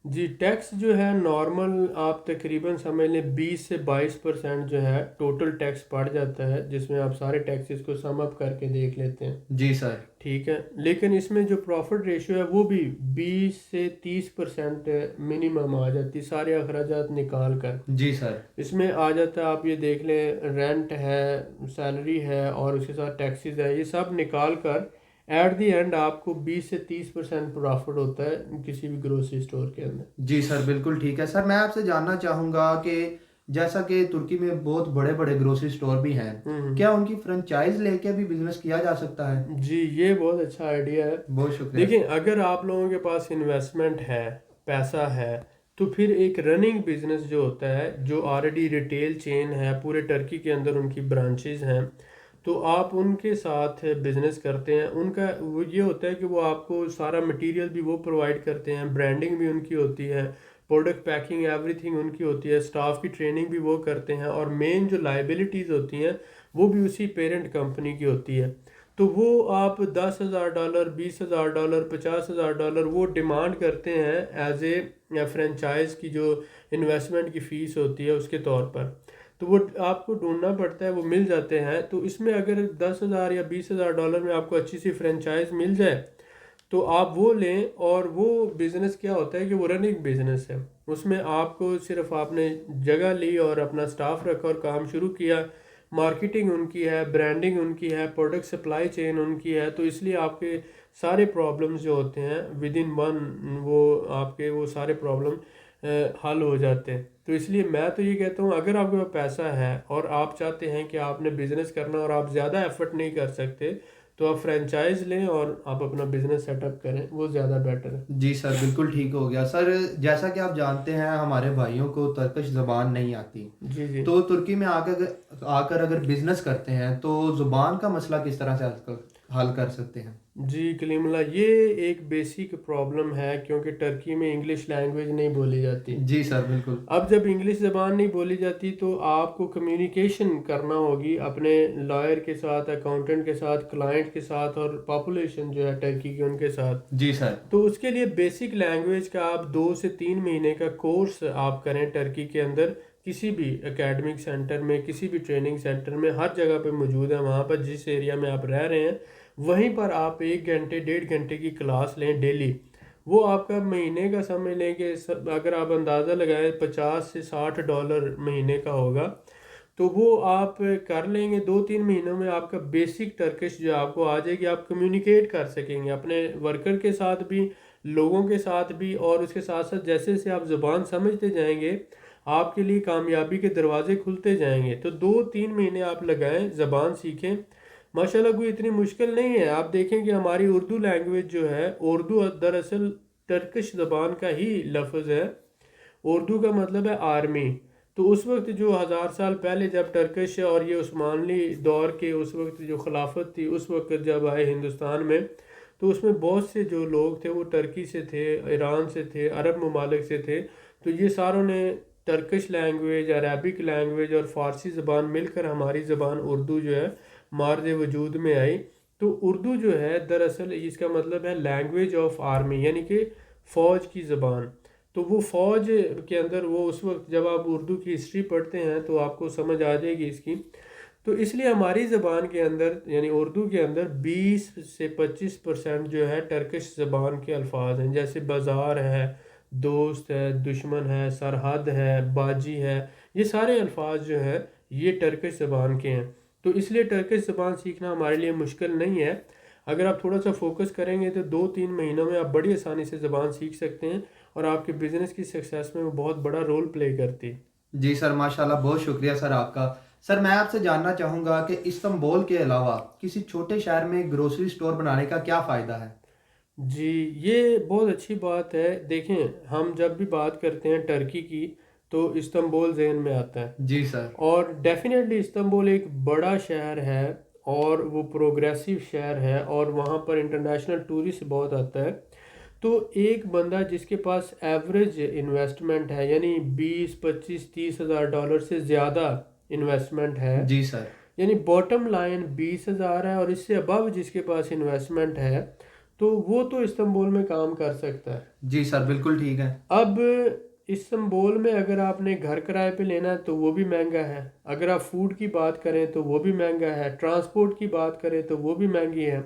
جی ٹیکس جو ہے نارمل آپ تقریباً سمجھ لیں 20 سے 22% جو ہے ٹوٹل ٹیکس پڑ جاتا ہے، جس میں آپ سارے ٹیکسز کو سم اپ کر کے دیکھ لیتے ہیں. جی سر. ٹھیک ہے، لیکن اس میں جو پروفٹ ریشو ہے وہ بھی 20 سے 30% منیمم آ جاتی، سارے اخراجات نکال کر. جی سر. اس میں آ جاتا ہے، آپ یہ دیکھ لیں، رینٹ ہے، سیلری ہے اور اس کے ساتھ ٹیکسیز ہے، یہ سب نکال کر ایٹ دی اینڈ آپ کو 20 سے 30% پروفٹ ہوتا ہے کسی بھی گروسری اسٹور کے اندر. جی سر بالکل ٹھیک ہے. سر میں آپ سے جاننا چاہوں گا کہ جیسا کہ ترکی میں بہت بڑے بڑے گروسری اسٹور بھی ہیں، کیا ان کی فرنچائز لے کے بھی بزنس کیا جا سکتا ہے؟ جی یہ بہت اچھا آئیڈیا ہے. بہت شکریہ. دیکھیں اگر آپ لوگوں کے پاس انویسٹمنٹ ہے، پیسہ ہے، تو پھر ایک رننگ بزنس جو ہوتا ہے، جو آلریڈی ریٹیل چین ہے پورے ٹرکی کے اندر، ان کی برانچز ہیں، تو آپ ان کے ساتھ بزنس کرتے ہیں. ان کا وہ یہ ہوتا ہے کہ وہ آپ کو سارا مٹیریل بھی وہ پرووائڈ کرتے ہیں، برانڈنگ بھی ان کی ہوتی ہے، product packing every thing in کی ہوتی ہے، اسٹاف کی ٹریننگ بھی وہ کرتے ہیں، اور مین جو لائبلٹیز ہوتی ہیں وہ بھی اسی پیرنٹ کمپنی کی ہوتی ہے. تو وہ آپ $10,000 $20,000 $50,000 وہ ڈیمانڈ کرتے ہیں ایز اے فرنچائز کی جو انویسٹمنٹ کی فیس ہوتی ہے اس کے طور پر. تو وہ آپ کو ڈھونڈنا پڑتا ہے، وہ مل جاتے ہیں. تو اس میں اگر $10,000 یا $20,000 میں آپ کو اچھی سی فرنچائز مل جائے تو آپ وہ لیں. اور وہ بزنس کیا ہوتا ہے کہ وہ رننگ بزنس ہے، اس میں آپ کو صرف آپ نے جگہ لی اور اپنا سٹاف رکھا اور کام شروع کیا. مارکیٹنگ ان کی ہے، برانڈنگ ان کی ہے، پروڈکٹ سپلائی چین ان کی ہے. تو اس لیے آپ کے سارے پرابلمز جو ہوتے ہیں ود ان ون، وہ آپ کے وہ سارے پرابلم حل ہو جاتے ہیں. تو اس لیے میں تو یہ کہتا ہوں، اگر آپ کے پاس پیسہ ہے اور آپ چاہتے ہیں کہ آپ نے بزنس کرنا اور آپ زیادہ ایفرٹ نہیں کر سکتے، تو آپ فرنچائز لیں اور آپ اپنا بزنس سیٹ اپ کریں، وہ زیادہ بیٹر ہے. جی سر بالکل ٹھیک ہو گیا. سر جیسا کہ آپ جانتے ہیں ہمارے بھائیوں کو ترکش زبان نہیں آتی، جی جی. تو ترکی میں آ کر اگر بزنس کرتے ہیں تو زبان کا مسئلہ کس طرح سے حل کر سکتے ہیں؟ جی کلیم اللہ، یہ ایک بیسک پرابلم ہے کیونکہ ٹرکی میں انگلش لینگویج نہیں بولی جاتی. جی سر بالکل. اب جب انگلش زبان نہیں بولی جاتی تو آپ کو کمیونیکیشن کرنا ہوگی اپنے لائر کے ساتھ، اکاؤنٹنٹ کے ساتھ، کلائنٹ کے ساتھ، اور پاپولیشن جو ہے ٹرکی کی ان کے ساتھ. جی سر. تو اس کے لیے بیسک لینگویج کا آپ 2 سے 3 مہینے کا کورس آپ کریں ٹرکی کے اندر، کسی بھی اکیڈمک سینٹر میں، کسی بھی ٹریننگ سینٹر میں، ہر جگہ پہ موجود ہے. وہاں پر جس ایریا میں آپ رہ رہے ہیں وہیں پر آپ 1 گھنٹے 1.5 گھنٹے کی کلاس لیں ڈیلی. وہ آپ کا مہینے کا سمجھ لیں کہ اگر آپ اندازہ لگائیں $50 سے $60 مہینے کا ہوگا، تو وہ آپ کر لیں گے. 2-3 مہینوں میں آپ کا بیسک ٹرکش جو آپ کو آ جائے گی. آپ کمیونیکیٹ کر سکیں گے اپنے ورکر کے ساتھ بھی، لوگوں کے ساتھ بھی، اور اس کے ساتھ ساتھ جیسے جیسے آپ زبان سمجھتے جائیں گے آپ کے لیے کامیابی کے دروازے کھلتے جائیں گے. تو 2-3 مہینے آپ لگائیں، زبان سیکھیں. ماشاءاللہ کوئی اتنی مشکل نہیں ہے. آپ دیکھیں کہ ہماری اردو لینگویج جو ہے، اردو دراصل ٹرکش زبان کا ہی لفظ ہے. اردو کا مطلب ہے آرمی. تو اس وقت جو 1000 سال پہلے جب ٹرکش اور یہ عثمانی دور کے اس وقت جو خلافت تھی، اس وقت جب آئے ہندوستان میں، تو اس میں بہت سے جو لوگ تھے وہ ٹرکی سے تھے، ایران سے تھے، عرب ممالک سے تھے. تو یہ ساروں نے ٹرکش لینگویج، عربک لینگویج اور فارسی زبان مل کر ہماری زبان اردو جو ہے مارد وجود میں آئی. تو اردو جو ہے دراصل اس کا مطلب ہے لینگویج آف آرمی، یعنی کہ فوج کی زبان. تو وہ فوج کے اندر وہ اس وقت جب آپ اردو کی ہسٹری پڑھتے ہیں تو آپ کو سمجھ آ جائے گی اس کی. تو اس لیے ہماری زبان کے اندر یعنی اردو کے اندر 20 سے 25% جو ہے ٹرکش زبان کے الفاظ ہیں، جیسے بازار ہے، دوست ہے، دشمن ہے، سرحد ہے، باجی ہے. یہ سارے الفاظ جو ہیں یہ ٹرکش زبان کے ہیں. تو اس لیے ٹرکش زبان سیکھنا ہمارے لیے مشکل نہیں ہے. اگر آپ تھوڑا سا فوکس کریں گے تو 2-3 مہینوں میں آپ بڑی آسانی سے زبان سیکھ سکتے ہیں، اور آپ کے بزنس کی سکسیس میں وہ بہت بڑا رول پلے کرتی. جی سر ماشاءاللہ بہت شکریہ سر آپ کا. سر میں آپ سے جاننا چاہوں گا کہ استنبول کے علاوہ کسی چھوٹے شہر میں گروسری سٹور بنانے کا کیا فائدہ ہے؟ جی یہ بہت اچھی بات ہے. دیکھیں ہم جب بھی بات کرتے ہیں ٹرکی کی تو استنبول ذہن میں آتا ہے. جی سر. اور ڈیفینیٹلی استنبول ایک بڑا شہر ہے اور وہ پروگریسو شہر ہے، اور وہاں پر انٹرنیشنل ٹورسٹ بہت آتا ہے. تو ایک بندہ جس کے پاس ایوریج انویسٹمنٹ ہے، یعنی $20-25-30 ہزار سے زیادہ انویسٹمنٹ ہے، جی سر. یعنی باٹم لائن 20,000 ہے، اور اس سے ابو جس کے پاس انویسٹمنٹ ہے تو وہ تو استنبول میں کام کر سکتا ہے۔ جی سر، بالکل ٹھیک ہے۔ اب استنبول میں اگر آپ نے گھر کرائے پہ لینا ہے تو وہ بھی مہنگا ہے، اگر آپ فوڈ کی بات کریں تو وہ بھی مہنگا ہے، ٹرانسپورٹ کی بات کریں تو وہ بھی مہنگی ہے۔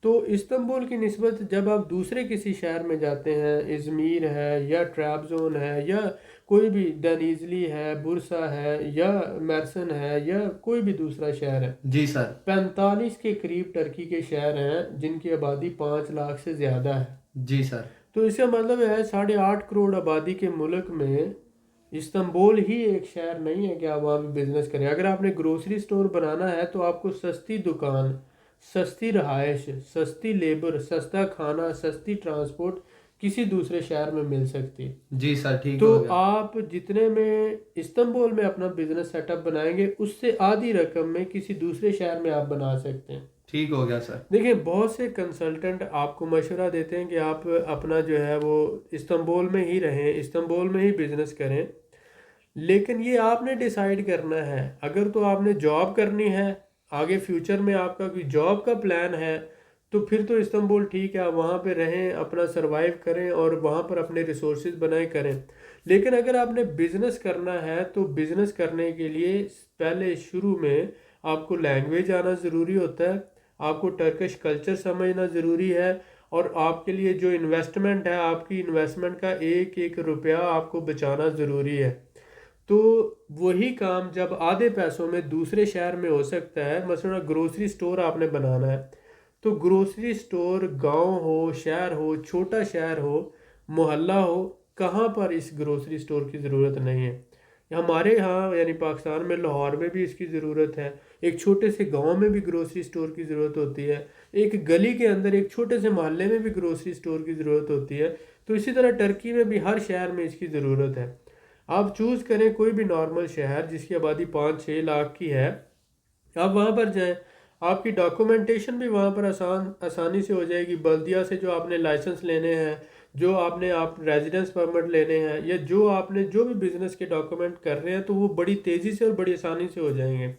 تو استنبول کی نسبت جب آپ دوسرے کسی شہر میں جاتے ہیں، ازمیر ہے یا ٹرابزون ہے یا کوئی بھی دنیزلی ہے، برسا ہے یا میرسن ہے یا کوئی بھی دوسرا شہر ہے، جی سر۔ 45 کے قریب ٹرکی کے شہر ہیں جن کی آبادی 5 لاکھ سے زیادہ ہے۔ جی سر۔ تو اس کا مطلب ہے 8.5 کروڑ آبادی کے ملک میں استنبول ہی ایک شہر نہیں ہے کہ آپ وہاں پہ بزنس کریں۔ اگر آپ نے گروسری سٹور بنانا ہے تو آپ کو سستی دکان، سستی رہائش، سستی لیبر، سستا کھانا، سستی ٹرانسپورٹ کسی دوسرے شہر میں مل سکتی ہے۔ جی سر، ٹھیک تو ہو گیا۔ آپ جتنے میں استنبول میں اپنا بزنس سیٹ اپ بنائیں گے اس سے آدھی رقم میں کسی دوسرے شہر میں آپ بنا سکتے ہیں۔ ٹھیک ہو گیا سر۔ دیکھیں بہت سے کنسلٹنٹ آپ کو مشورہ دیتے ہیں کہ آپ اپنا جو ہے وہ استنبول میں ہی رہیں، استنبول میں ہی بزنس کریں، لیکن یہ آپ نے ڈیسائیڈ کرنا ہے۔ اگر تو آپ نے جاب کرنی ہے، آگے فیوچر میں آپ کا کوئی جاب کا پلان ہے، تو پھر تو استنبول ٹھیک ہے، آپ وہاں پہ رہیں، اپنا سروائیو کریں اور وہاں پر اپنے ریسورسز بنائیں کریں۔ لیکن اگر آپ نے بزنس کرنا ہے تو بزنس کرنے کے لیے پہلے شروع میں آپ کو لینگویج آنا ضروری ہوتا ہے، آپ کو ٹرکش کلچر سمجھنا ضروری ہے، اور آپ کے لیے جو انویسٹمنٹ ہے، آپ کی انویسٹمنٹ کا ایک ایک روپیہ آپ کو بچانا ضروری ہے۔ تو وہی کام جب آدھے پیسوں میں دوسرے شہر میں ہو سکتا ہے، مثلا گروسری سٹور آپ نے بنانا ہے، تو گروسری سٹور گاؤں ہو، شہر ہو، چھوٹا شہر ہو، محلہ ہو، کہاں پر اس گروسری سٹور کی ضرورت نہیں ہے؟ ہمارے ہاں یعنی پاکستان میں لاہور میں بھی اس کی ضرورت ہے، ایک چھوٹے سے گاؤں میں بھی گروسری سٹور کی ضرورت ہوتی ہے، ایک گلی کے اندر ایک چھوٹے سے محلے میں بھی گروسری سٹور کی ضرورت ہوتی ہے۔ تو اسی طرح ٹرکی میں بھی ہر شہر میں اس کی ضرورت ہے۔ آپ چوز کریں کوئی بھی نارمل شہر جس کی آبادی 5-6 لاکھ کی ہے، آپ وہاں پر جائیں، آپ کی ڈاکومنٹیشن بھی وہاں پر آسانی سے ہو جائے گی۔ بلدیہ سے جو آپ نے لائسنس لینے ہیں، جو آپ ریزیڈنس پرمٹ لینے ہیں، یا جو آپ نے جو بھی بزنس کے ڈاکومنٹ کر رہے ہیں، تو وہ بڑی تیزی سے اور بڑی آسانی سے ہو جائیں گے۔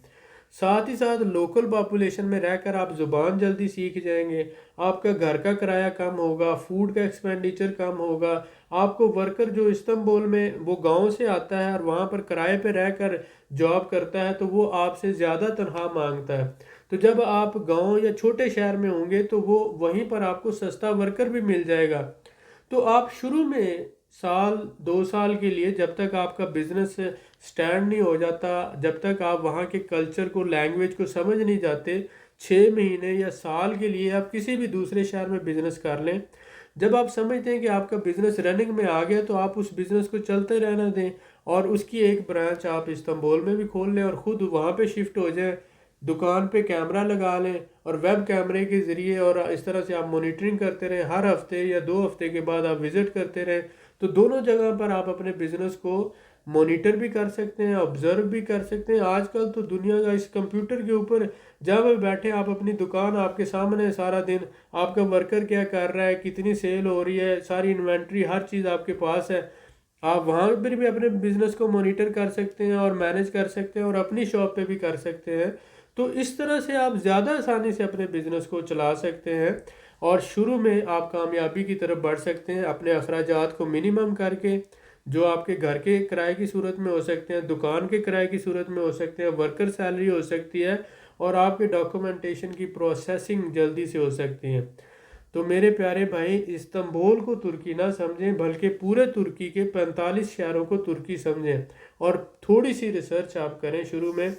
ساتھ ہی ساتھ لوکل پاپولیشن میں رہ کر آپ زبان جلدی سیکھ جائیں گے، آپ کا گھر کا کرایہ کم ہوگا، فوڈ کا ایکسپینڈیچر کم ہوگا، آپ کو ورکر جو استنبول میں وہ گاؤں سے آتا ہے اور وہاں پر کرائے پہ رہ کر جاب کرتا ہے تو وہ آپ سے زیادہ تنخواہ مانگتا ہے۔ تو جب آپ گاؤں یا چھوٹے شہر میں ہوں گے تو وہ وہیں پر آپ کو سستا ورکر بھی مل جائے گا۔ تو آپ شروع میں 1-2 سال کے لیے، جب تک آپ کا بزنس سٹینڈ نہیں ہو جاتا، جب تک آپ وہاں کے کلچر کو، لینگویج کو سمجھ نہیں جاتے، 6 مہینے یا سال کے لیے آپ کسی بھی دوسرے شہر میں بزنس کر لیں۔ جب آپ سمجھتے ہیں کہ آپ کا بزنس رننگ میں آ گیا تو آپ اس بزنس کو چلتے رہنا دیں، اور اس کی ایک برانچ آپ استنبول میں بھی کھول لیں اور خود وہاں پہ شفٹ ہو جائیں، دکان پہ کیمرہ لگا لیں اور ویب کیمرے کے ذریعے، اور اس طرح سے آپ مانیٹرنگ کرتے رہیں، ہر ہفتے یا 2 ہفتے کے بعد آپ وزٹ کرتے رہیں، تو دونوں جگہ پر آپ اپنے بزنس کو مانیٹر بھی کر سکتے ہیں، آبزرو بھی کر سکتے ہیں۔ آج کل تو دنیا کا اس کمپیوٹر کے اوپر جب بیٹھے آپ، اپنی دکان آپ کے سامنے، سارا دن آپ کا ورکر کیا کر رہا ہے، کتنی سیل ہو رہی ہے، ساری انوینٹری، ہر چیز آپ کے پاس ہے۔ آپ وہاں پر بھی اپنے بزنس کو مانیٹر کر سکتے ہیں اور مینیج کر سکتے ہیں، اور اپنی شاپ پہ بھی کر سکتے ہیں۔ تو اس طرح سے آپ زیادہ آسانی سے اپنے بزنس کو چلا سکتے ہیں، اور شروع میں آپ کامیابی کی طرف بڑھ سکتے ہیں، اپنے اخراجات کو منیمم کر کے، جو آپ کے گھر کے کرائے کی صورت میں ہو سکتے ہیں، دکان کے کرائے کی صورت میں ہو سکتے ہیں، ورکر سیلری ہو سکتی ہے، اور آپ کے ڈاکومنٹیشن کی پروسیسنگ جلدی سے ہو سکتی ہے۔ تو میرے پیارے بھائی، استنبول کو ترکی نہ سمجھیں، بلکہ پورے ترکی کے 45 شہروں کو ترکی سمجھیں، اور تھوڑی سی ریسرچ آپ کریں، شروع میں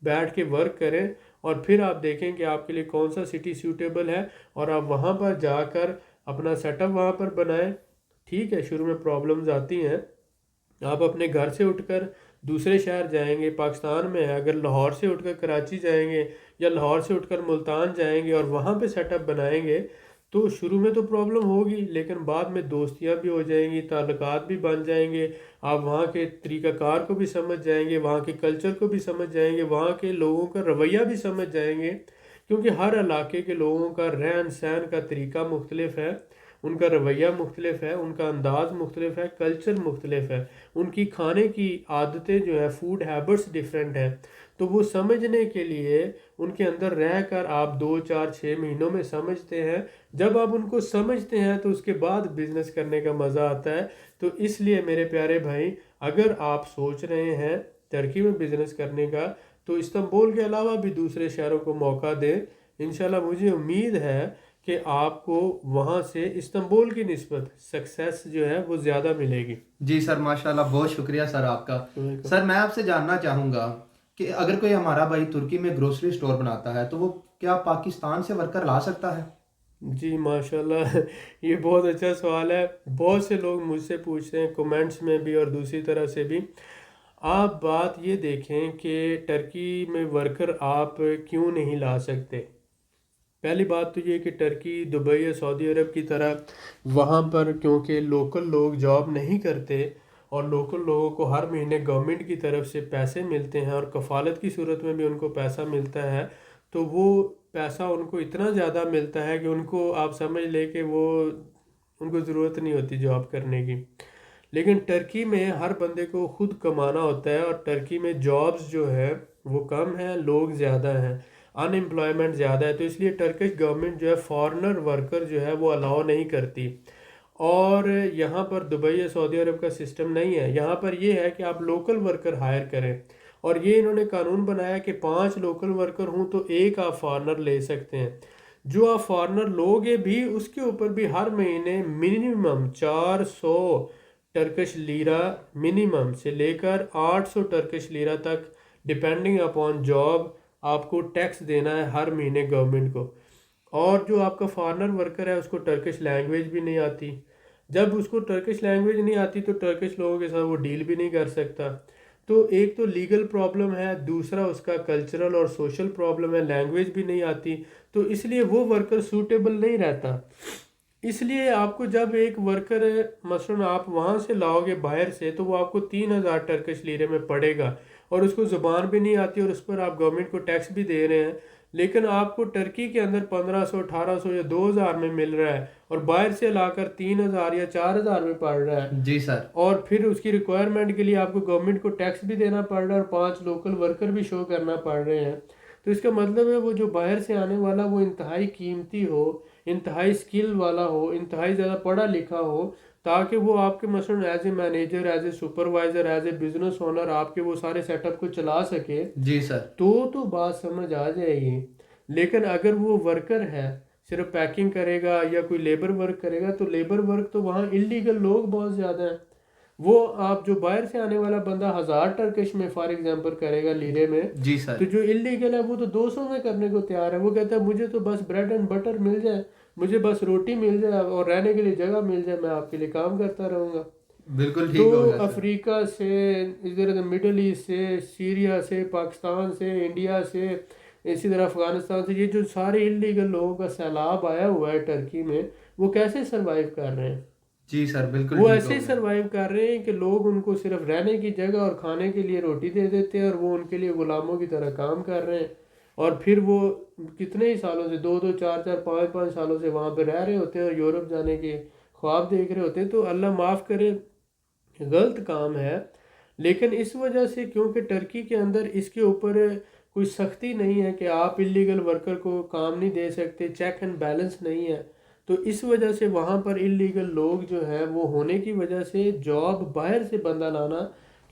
بیٹھ کے ورک کریں، اور پھر آپ دیکھیں کہ آپ کے لیے کون سا سٹی سیوٹیبل ہے، اور آپ وہاں پر جا کر اپنا سیٹ اپ وہاں پر بنائیں۔ ٹھیک ہے، شروع میں پرابلمز آتی ہیں، آپ اپنے گھر سے اٹھ کر دوسرے شہر جائیں گے، پاکستان میں ہے، اگر لاہور سے اٹھ کر کراچی جائیں گے یا لاہور سے اٹھ کر ملتان جائیں گے اور وہاں پہ سیٹ اپ بنائیں گے، تو شروع میں تو پرابلم ہوگی، لیکن بعد میں دوستیاں بھی ہو جائیں گی، تعلقات بھی بن جائیں گے، آپ وہاں کے طریقہ کار کو بھی سمجھ جائیں گے، وہاں کے کلچر کو بھی سمجھ جائیں گے، وہاں کے لوگوں کا رویہ بھی سمجھ جائیں گے، کیونکہ ہر علاقے کے لوگوں کا رہن سہن کا طریقہ مختلف ہے۔ ان کا رویہ مختلف ہے، ان کا انداز مختلف ہے، کلچر مختلف ہے، ان کی کھانے کی عادتیں جو ہے فوڈ ہیبٹس ڈیفرنٹ ہیں. تو وہ سمجھنے کے لیے ان کے اندر رہ کر آپ 2 4 6 مہینوں میں سمجھتے ہیں. جب آپ ان کو سمجھتے ہیں تو اس کے بعد بزنس کرنے کا مزہ آتا ہے. تو اس لیے میرے پیارے بھائی، اگر آپ سوچ رہے ہیں ترکی میں بزنس کرنے کا تو استنبول کے علاوہ بھی دوسرے شہروں کو موقع دیں. انشاءاللہ مجھے امید ہے کہ آپ کو وہاں سے استنبول کی نسبت سکسیس جو ہے وہ زیادہ ملے گی. جی سر، ماشاءاللہ، بہت شکریہ سر آپ کا. سر میں آپ سے جاننا چاہوں گا کہ اگر کوئی ہمارا بھائی ترکی میں گروسری سٹور بناتا ہے تو وہ کیا پاکستان سے ورکر لا سکتا ہے؟ جی ماشاءاللہ، یہ بہت اچھا سوال ہے. بہت سے لوگ مجھ سے پوچھتے ہیں کمنٹس میں بھی اور دوسری طرح سے بھی. آپ بات یہ دیکھیں کہ ٹرکی میں ورکر آپ کیوں نہیں لا سکتے. پہلی بات تو یہ کہ ٹرکی، دبئی یا سعودی عرب کی طرح وہاں پر کیونکہ لوکل لوگ جاب نہیں کرتے اور لوکل لوگوں کو ہر مہینے گورنمنٹ کی طرف سے پیسے ملتے ہیں اور کفالت کی صورت میں بھی ان کو پیسہ ملتا ہے، تو وہ پیسہ ان کو اتنا زیادہ ملتا ہے کہ ان کو آپ سمجھ لیں کہ وہ ان کو ضرورت نہیں ہوتی جاب کرنے کی. لیکن ٹرکی میں ہر بندے کو خود کمانا ہوتا ہے اور ٹرکی میں جابز جو ہے وہ کم ہیں، لوگ زیادہ ہیں، ان امپلائمنٹ زیادہ ہے. تو اس لیے ٹرکش گورنمنٹ جو ہے فارنر ورکر جو ہے وہ الاؤ نہیں کرتی. اور یہاں پر دبئی یا سعودی عرب کا سسٹم نہیں ہے. یہاں پر یہ ہے کہ آپ لوکل ورکر ہائر کریں، اور یہ انہوں نے قانون بنایا کہ 5 لوکل ورکر ہوں تو ایک آپ فارنر لے سکتے ہیں. جو آپ فارنر لوگے بھی اس کے اوپر بھی ہر مہینے منیمم 400 ٹرکش لیرہ منیمم سے لے کر 800 ٹرکش لیرہ تک ڈپینڈنگ اپون جاب آپ کو ٹیکس دینا ہے ہر مہینے گورنمنٹ کو. اور جو آپ کا فارنر ورکر ہے اس کو ٹرکش لینگویج بھی نہیں آتی. جب اس کو ٹرکش لینگویج نہیں آتی تو ٹرکش لوگوں کے ساتھ وہ ڈیل بھی نہیں کر سکتا. تو ایک تو لیگل پرابلم ہے، دوسرا اس کا کلچرل اور سوشل پرابلم ہے، لینگویج بھی نہیں آتی. تو اس لیے وہ ورکر سوٹیبل نہیں رہتا. اس لیے آپ کو جب ایک ورکر مثلا آپ وہاں سے لاؤ گے باہر سے تو وہ آپ کو 3000 ٹرکش لیرے میں پڑے گا، اور اس کو زبان بھی نہیں آتی اور اس پر آپ گورنمنٹ کو ٹیکس بھی دے رہے ہیں. لیکن آپ کو ٹرکی کے اندر 1500 1800 یا 2000 میں مل رہا ہے اور باہر سے لا کر 3000 یا 4000 میں پڑ رہا ہے. جی سر. اور پھر اس کی ریکوائرمنٹ کے لیے آپ کو گورنمنٹ کو ٹیکس بھی دینا پڑ رہا ہے اور 5 لوکل ورکر بھی شو کرنا پڑ رہے ہیں. تو اس کا مطلب ہے وہ جو باہر سے آنے والا وہ انتہائی قیمتی ہو، انتہائی سکل والا ہو، انتہائی زیادہ پڑھا لکھا ہو، تاکہ وہ آپ کے مثلا as a manager, as a supervisor, as a business owner آپ کے وہ سارے سیٹ اپ کو چلا سکے. جی سر. تو بات سمجھ آ جائے گی. لیکن اگر وہ ورکر ہے صرف پیکنگ کرے گا یا کوئی لیبر ورک کرے گا تو لیبر ورک تو وہاں انلیگل لوگ بہت زیادہ ہیں. وہ آپ جو باہر سے آنے والا بندہ 1000 ٹرکش میں فار ایگزامپل کرے گا لیرے میں، جی سر. تو جو انلیگل ہے وہ تو 200 میں کرنے کو تیار ہے. وہ کہتا ہے مجھے تو بس بریڈ اینڈ بٹر مل جائے، مجھے بس روٹی مل جائے اور رہنے کے لیے جگہ مل جائے، میں آپ کے لیے کام کرتا رہوں گا. بالکل ٹھیک ہو تو گیا سر. افریقہ سے، ادھر مڈل ایسٹ سے، سیریا سے، پاکستان سے، انڈیا سے، اسی طرح افغانستان سے، یہ جو سارے انلیگل لوگوں کا سیلاب آیا ہوا ہے ٹرکی میں، وہ کیسے سروائیو کر رہے ہیں؟ جی سر، بالکل وہ ٹھیک ایسے ہو ہی گیا. سروائیو کر رہے ہیں کہ لوگ ان کو صرف رہنے کی جگہ اور کھانے کے لیے روٹی دے دیتے ہیں اور وہ ان کے لیے غلاموں کی طرح کام کر رہے ہیں. اور پھر وہ کتنے ہی سالوں سے 2 2 4 4 5 5 سالوں سے وہاں پہ رہ رہے ہوتے ہیں اور یورپ جانے کے خواب دیکھ رہے ہوتے ہیں. تو اللہ معاف کرے، غلط کام ہے. لیکن اس وجہ سے کیونکہ ٹرکی کے اندر اس کے اوپر کوئی سختی نہیں ہے کہ آپ انلیگل ورکر کو کام نہیں دے سکتے، چیک اینڈ بیلنس نہیں ہے، تو اس وجہ سے وہاں پر انلیگل لوگ جو ہیں وہ ہونے کی وجہ سے جاب باہر سے بندہ لانا،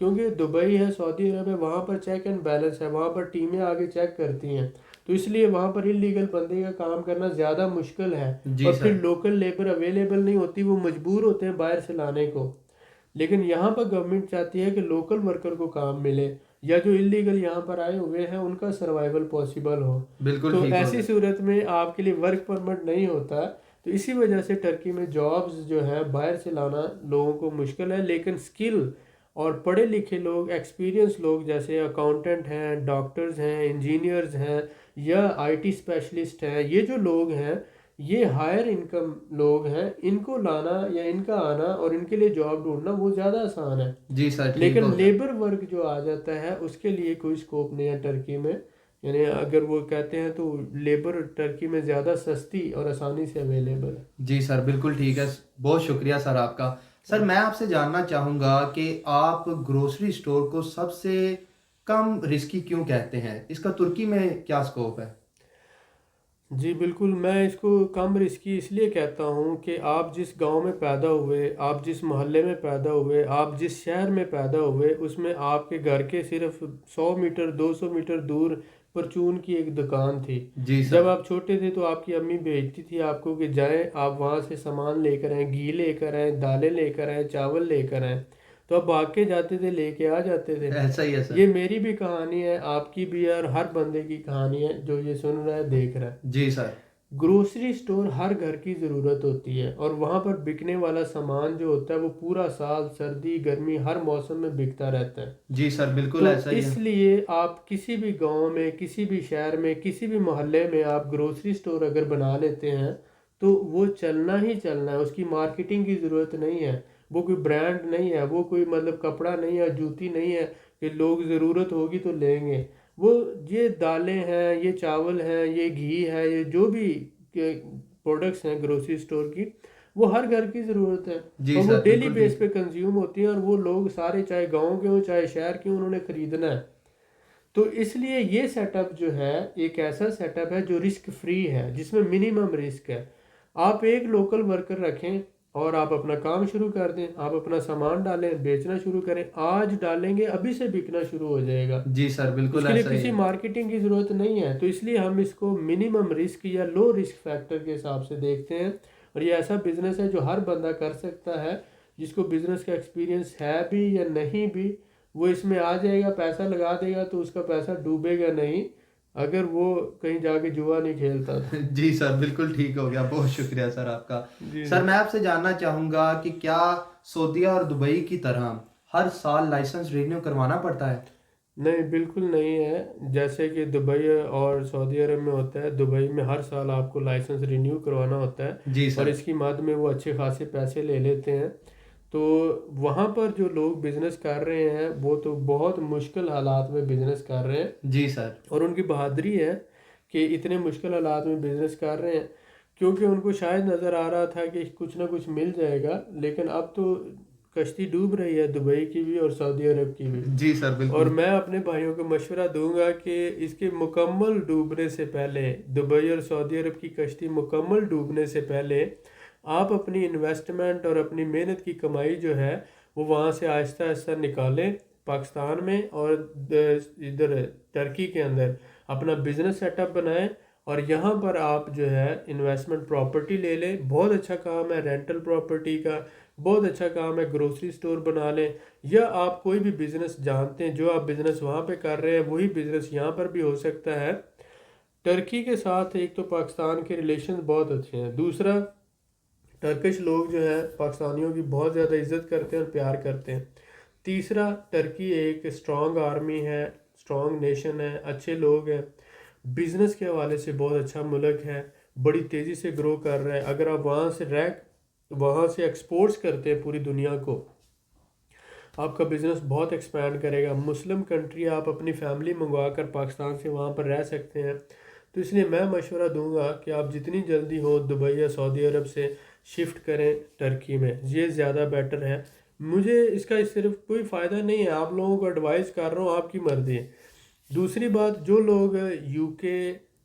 کیونکہ دبئی ہے، سعودی عرب ہے، وہاں پر چیک اینڈ بیلنس ہے، وہاں پر ٹیمیں آگے چیک کرتی ہیں، تو اس لیے وہاں پر انلیگل بندے کا کام کرنا زیادہ مشکل ہے. جی اور پھر سر. لوکل لیبر اویلیبل نہیں ہوتی، وہ مجبور ہوتے ہیں باہر سے لانے کو. لیکن یہاں پر گورنمنٹ چاہتی ہے کہ لوکل ورکر کو کام ملے یا جو انلیگل یہاں پر آئے ہوئے ہیں ان کا سروائیول پاسبل ہو. بالکل تو ٹھیک ہو ایسی گیا. صورت میں آپ کے لیے ورک پرمٹ نہیں ہوتا. تو اسی وجہ سے ٹرکی میں جابز جو ہے باہر سے لانا لوگوں کو مشکل ہے. لیکن سکل اور پڑھے لکھے لوگ، ایکسپیرینس لوگ جیسے اکاؤنٹنٹ ہیں، ڈاکٹرز ہیں، انجینئرز ہیں یا آئی ٹی اسپیشلسٹ ہیں، یہ جو لوگ ہیں یہ ہائر انکم لوگ ہیں، ان کو لانا یا ان کا آنا اور ان کے لیے جاب ڈھونڈنا وہ زیادہ آسان ہے. جی سر، ٹھیک لیکن ہو گیا. لیبر ورک جو آ جاتا ہے اس کے لیے کوئی سکوپ نہیں ہے ٹرکی میں. یعنی اگر وہ کہتے ہیں تو لیبر ٹرکی میں زیادہ سستی اور آسانی سے اویلیبل ہے۔ جی سر بالکل ٹھیک ہے، بہت شکریہ سر آپ کا۔ سر میں آپ سے جاننا چاہوں گا کہ آپ گروسری سٹور کو سب سے کم رسکی کیوں کہتے ہیں؟ اس کا ترکی میں کیا سکوپ ہے؟ جی بالکل، میں اس کو کم رسکی اس لیے کہتا ہوں کہ آپ جس گاؤں میں پیدا ہوئے، آپ جس محلے میں پیدا ہوئے، آپ جس شہر میں پیدا ہوئے، اس میں آپ کے گھر کے صرف 100 میٹر 200 میٹر دور پرچون کی ایک دکان تھی۔ جی جب سر۔ آپ چھوٹے تھے تو آپ کی امی بھیجتی تھی آپ کو کہ جائیں آپ وہاں سے سامان لے کر آئیں، گھی لے کر آئیں، دالیں لے کر آئیں، چاول لے کر آئیں، تو آپ بھاگ کے جاتے تھے، لے کے آ جاتے تھے۔ ایسا ہی ہے سر۔ یہ میری بھی کہانی ہے، آپ کی بھی ہے، اور ہر بندے کی کہانی ہے جو یہ سن رہا ہے، دیکھ رہا ہے۔ جی سر۔ گروسری سٹور ہر گھر کی ضرورت ہوتی ہے، اور وہاں پر بکنے والا سامان جو ہوتا ہے وہ پورا سال سردی گرمی ہر موسم میں بکتا رہتا ہے۔ جی سر بالکل تو ایسا ہی ہے۔ اس لیے آپ کسی بھی گاؤں میں، کسی بھی شہر میں، کسی بھی محلے میں آپ گروسری سٹور اگر بنا لیتے ہیں تو وہ چلنا ہی چلنا ہے، اس کی مارکیٹنگ کی ضرورت نہیں ہے، وہ کوئی برانڈ نہیں ہے، وہ کوئی مطلب کپڑا نہیں ہے، جوتی نہیں ہے کہ لوگ ضرورت ہوگی تو لیں گے۔ وہ یہ دالیں ہیں، یہ چاول ہیں، یہ گھی ہے، یہ جو بھی پروڈکٹس ہیں گروسری سٹور کی، وہ ہر گھر کی ضرورت ہے، جی اور وہ سر ڈیلی بالکل بیس ٹھیک۔ پہ کنزیوم ہوتی ہیں، اور وہ لوگ سارے چاہے گاؤں کے ہوں چاہے شہر کے ہوں انہوں نے خریدنا ہے۔ تو اس لیے یہ سیٹ اپ جو ہے ایک ایسا سیٹ اپ ہے جو رسک فری ہے، جس میں منیمم رسک ہے۔ آپ ایک لوکل ورکر رکھیں اور آپ اپنا کام شروع کر دیں، آپ اپنا سامان ڈالیں، بیچنا شروع کریں، آج ڈالیں گے ابھی سے بکنا شروع ہو جائے گا۔ جی سر اس بالکل کے لیے ایسا ہی کسی ہے۔ مارکیٹنگ کی ضرورت نہیں ہے، تو اس لیے ہم اس کو منیمم رسک یا لو رسک فیکٹر کے حساب سے دیکھتے ہیں، اور یہ ایسا بزنس ہے جو ہر بندہ کر سکتا ہے، جس کو بزنس کا ایکسپیرینس ہے بھی یا نہیں بھی، وہ اس میں آ جائے گا، پیسہ لگا دے گا تو اس کا پیسہ ڈوبے گا نہیں، اگر وہ کہیں جا کے جوا نہیں کھیلتا تو۔ جی سر بالکل ٹھیک ہو گیا، بہت شکریہ سر آپ کا۔ جی سر جی میں آپ سے جاننا چاہوں گا کہ کیا سعودیہ اور دبئی کی طرح ہر سال لائسنس رینیو کروانا پڑتا ہے؟ نہیں، بالکل نہیں ہے۔ جیسے کہ دبئی اور سعودی عرب میں ہوتا ہے، دبئی میں ہر سال آپ کو لائسنس رینیو کروانا ہوتا ہے، جی اور سر۔ اس کی مد میں وہ اچھے خاصے پیسے لے لیتے ہیں۔ تو وہاں پر جو لوگ بزنس کر رہے ہیں وہ تو بہت مشکل حالات میں بزنس کر رہے ہیں، جی سر۔ اور ان کی بہادری ہے کہ اتنے مشکل حالات میں بزنس کر رہے ہیں، کیونکہ ان کو شاید نظر آ رہا تھا کہ کچھ نہ کچھ مل جائے گا، لیکن اب تو کشتی ڈوب رہی ہے، دبئی کی بھی اور سعودی عرب کی بھی۔ جی سر اور بالکل۔ میں اپنے بھائیوں کو مشورہ دوں گا کہ اس کے مکمل ڈوبنے سے پہلے، دبئی اور سعودی عرب کی کشتی مکمل ڈوبنے سے پہلے، آپ اپنی انویسٹمنٹ اور اپنی محنت کی کمائی جو ہے وہ وہاں سے آہستہ آہستہ نکالیں پاکستان میں، اور ادھر ٹرکی کے اندر اپنا بزنس سیٹ اپ بنائیں، اور یہاں پر آپ جو ہے انویسٹمنٹ پراپرٹی لے لیں۔ بہت اچھا کام ہے رینٹل پراپرٹی کا، بہت اچھا کام ہے گروسری سٹور بنا لیں، یا آپ کوئی بھی بزنس جانتے ہیں، جو آپ بزنس وہاں پہ کر رہے ہیں وہی بزنس یہاں پر بھی ہو سکتا ہے۔ ٹرکی کے ساتھ ایک تو پاکستان کے ریلیشنز بہت اچھے ہیں، دوسرا ٹرکش لوگ جو ہیں پاکستانیوں کی بہت زیادہ عزت کرتے ہیں اور پیار کرتے ہیں، تیسرا ٹرکی ایک اسٹرانگ آرمی ہے، اسٹرانگ نیشن ہے، اچھے لوگ ہیں، بزنس کے حوالے سے بہت اچھا ملک ہے، بڑی تیزی سے گرو کر رہا ہے۔ اگر آپ وہاں سے ایکسپورٹس کرتے ہیں پوری دنیا کو، آپ کا بزنس بہت ایکسپینڈ کرے گا۔ مسلم کنٹری آپ اپنی فیملی منگوا کر پاکستان سے وہاں پر رہ سکتے ہیں، تو اس لیے میں مشورہ دوں گا کہ آپ جتنی جلدی ہو دبئی یا سعودی عرب سے شفٹ کریں ٹرکی میں، یہ زیادہ بیٹر ہے۔ مجھے اس کا صرف کوئی فائدہ نہیں ہے، آپ لوگوں کو ایڈوائز کر رہا ہوں، آپ کی مرضی ہے۔ دوسری بات، جو لوگ یو کے،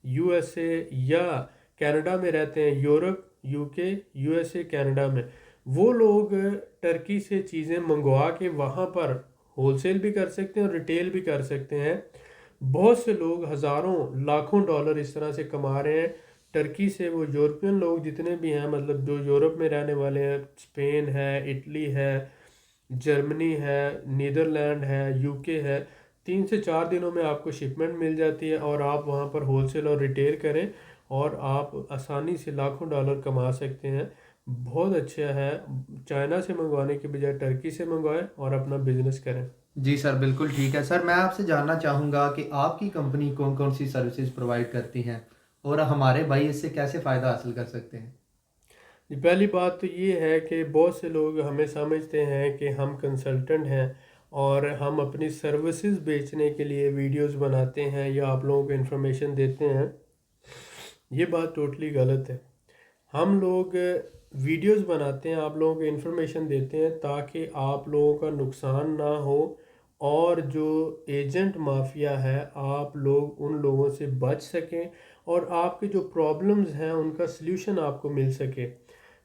یو ایس اے یا کینیڈا میں رہتے ہیں، یورپ، یو کے، یو ایس اے، کینیڈا میں، وہ لوگ ٹرکی سے چیزیں منگوا کے وہاں پر ہول سیل بھی کر سکتے ہیں اور ریٹیل بھی کر سکتے ہیں۔ بہت سے لوگ ہزاروں لاکھوں ڈالر اس طرح سے کما رہے ہیں ٹرکی سے۔ وہ یورپین لوگ جتنے بھی ہیں، مطلب جو یورپ میں رہنے والے ہیں، اسپین ہے، اٹلی ہے، جرمنی ہے، نیدرلینڈ ہے، یو کے ہے، 3 سے 4 دنوں میں آپ کو شپمنٹ مل جاتی ہے، اور آپ وہاں پر ہول سیل اور ریٹیل کریں اور آپ آسانی سے لاکھوں ڈالر کما سکتے ہیں۔ بہت اچھا ہے، چائنا سے منگوانے کے بجائے ٹرکی سے منگوائیں اور اپنا بزنس کریں۔ جی سر بالکل ٹھیک ہے۔ سر میں آپ سے جاننا چاہوں گا کہ آپ کی کمپنی کون کون سی سروسز پرووائڈ کرتی ہیں، اور ہمارے بھائی اس سے کیسے فائدہ حاصل کر سکتے ہیں؟ پہلی بات تو یہ ہے کہ بہت سے لوگ ہمیں سمجھتے ہیں کہ ہم کنسلٹنٹ ہیں اور ہم اپنی سروسز بیچنے کے لیے ویڈیوز بناتے ہیں یا آپ لوگوں کو انفارمیشن دیتے ہیں، یہ بات ٹوٹلی غلط ہے۔ ہم لوگ ویڈیوز بناتے ہیں، آپ لوگوں کو انفارمیشن دیتے ہیں تاکہ آپ لوگوں کا نقصان نہ ہو، اور جو ایجنٹ مافیا ہے آپ لوگ ان لوگوں سے بچ سکیں اور آپ کے جو پرابلمز ہیں ان کا سلیوشن آپ کو مل سکے۔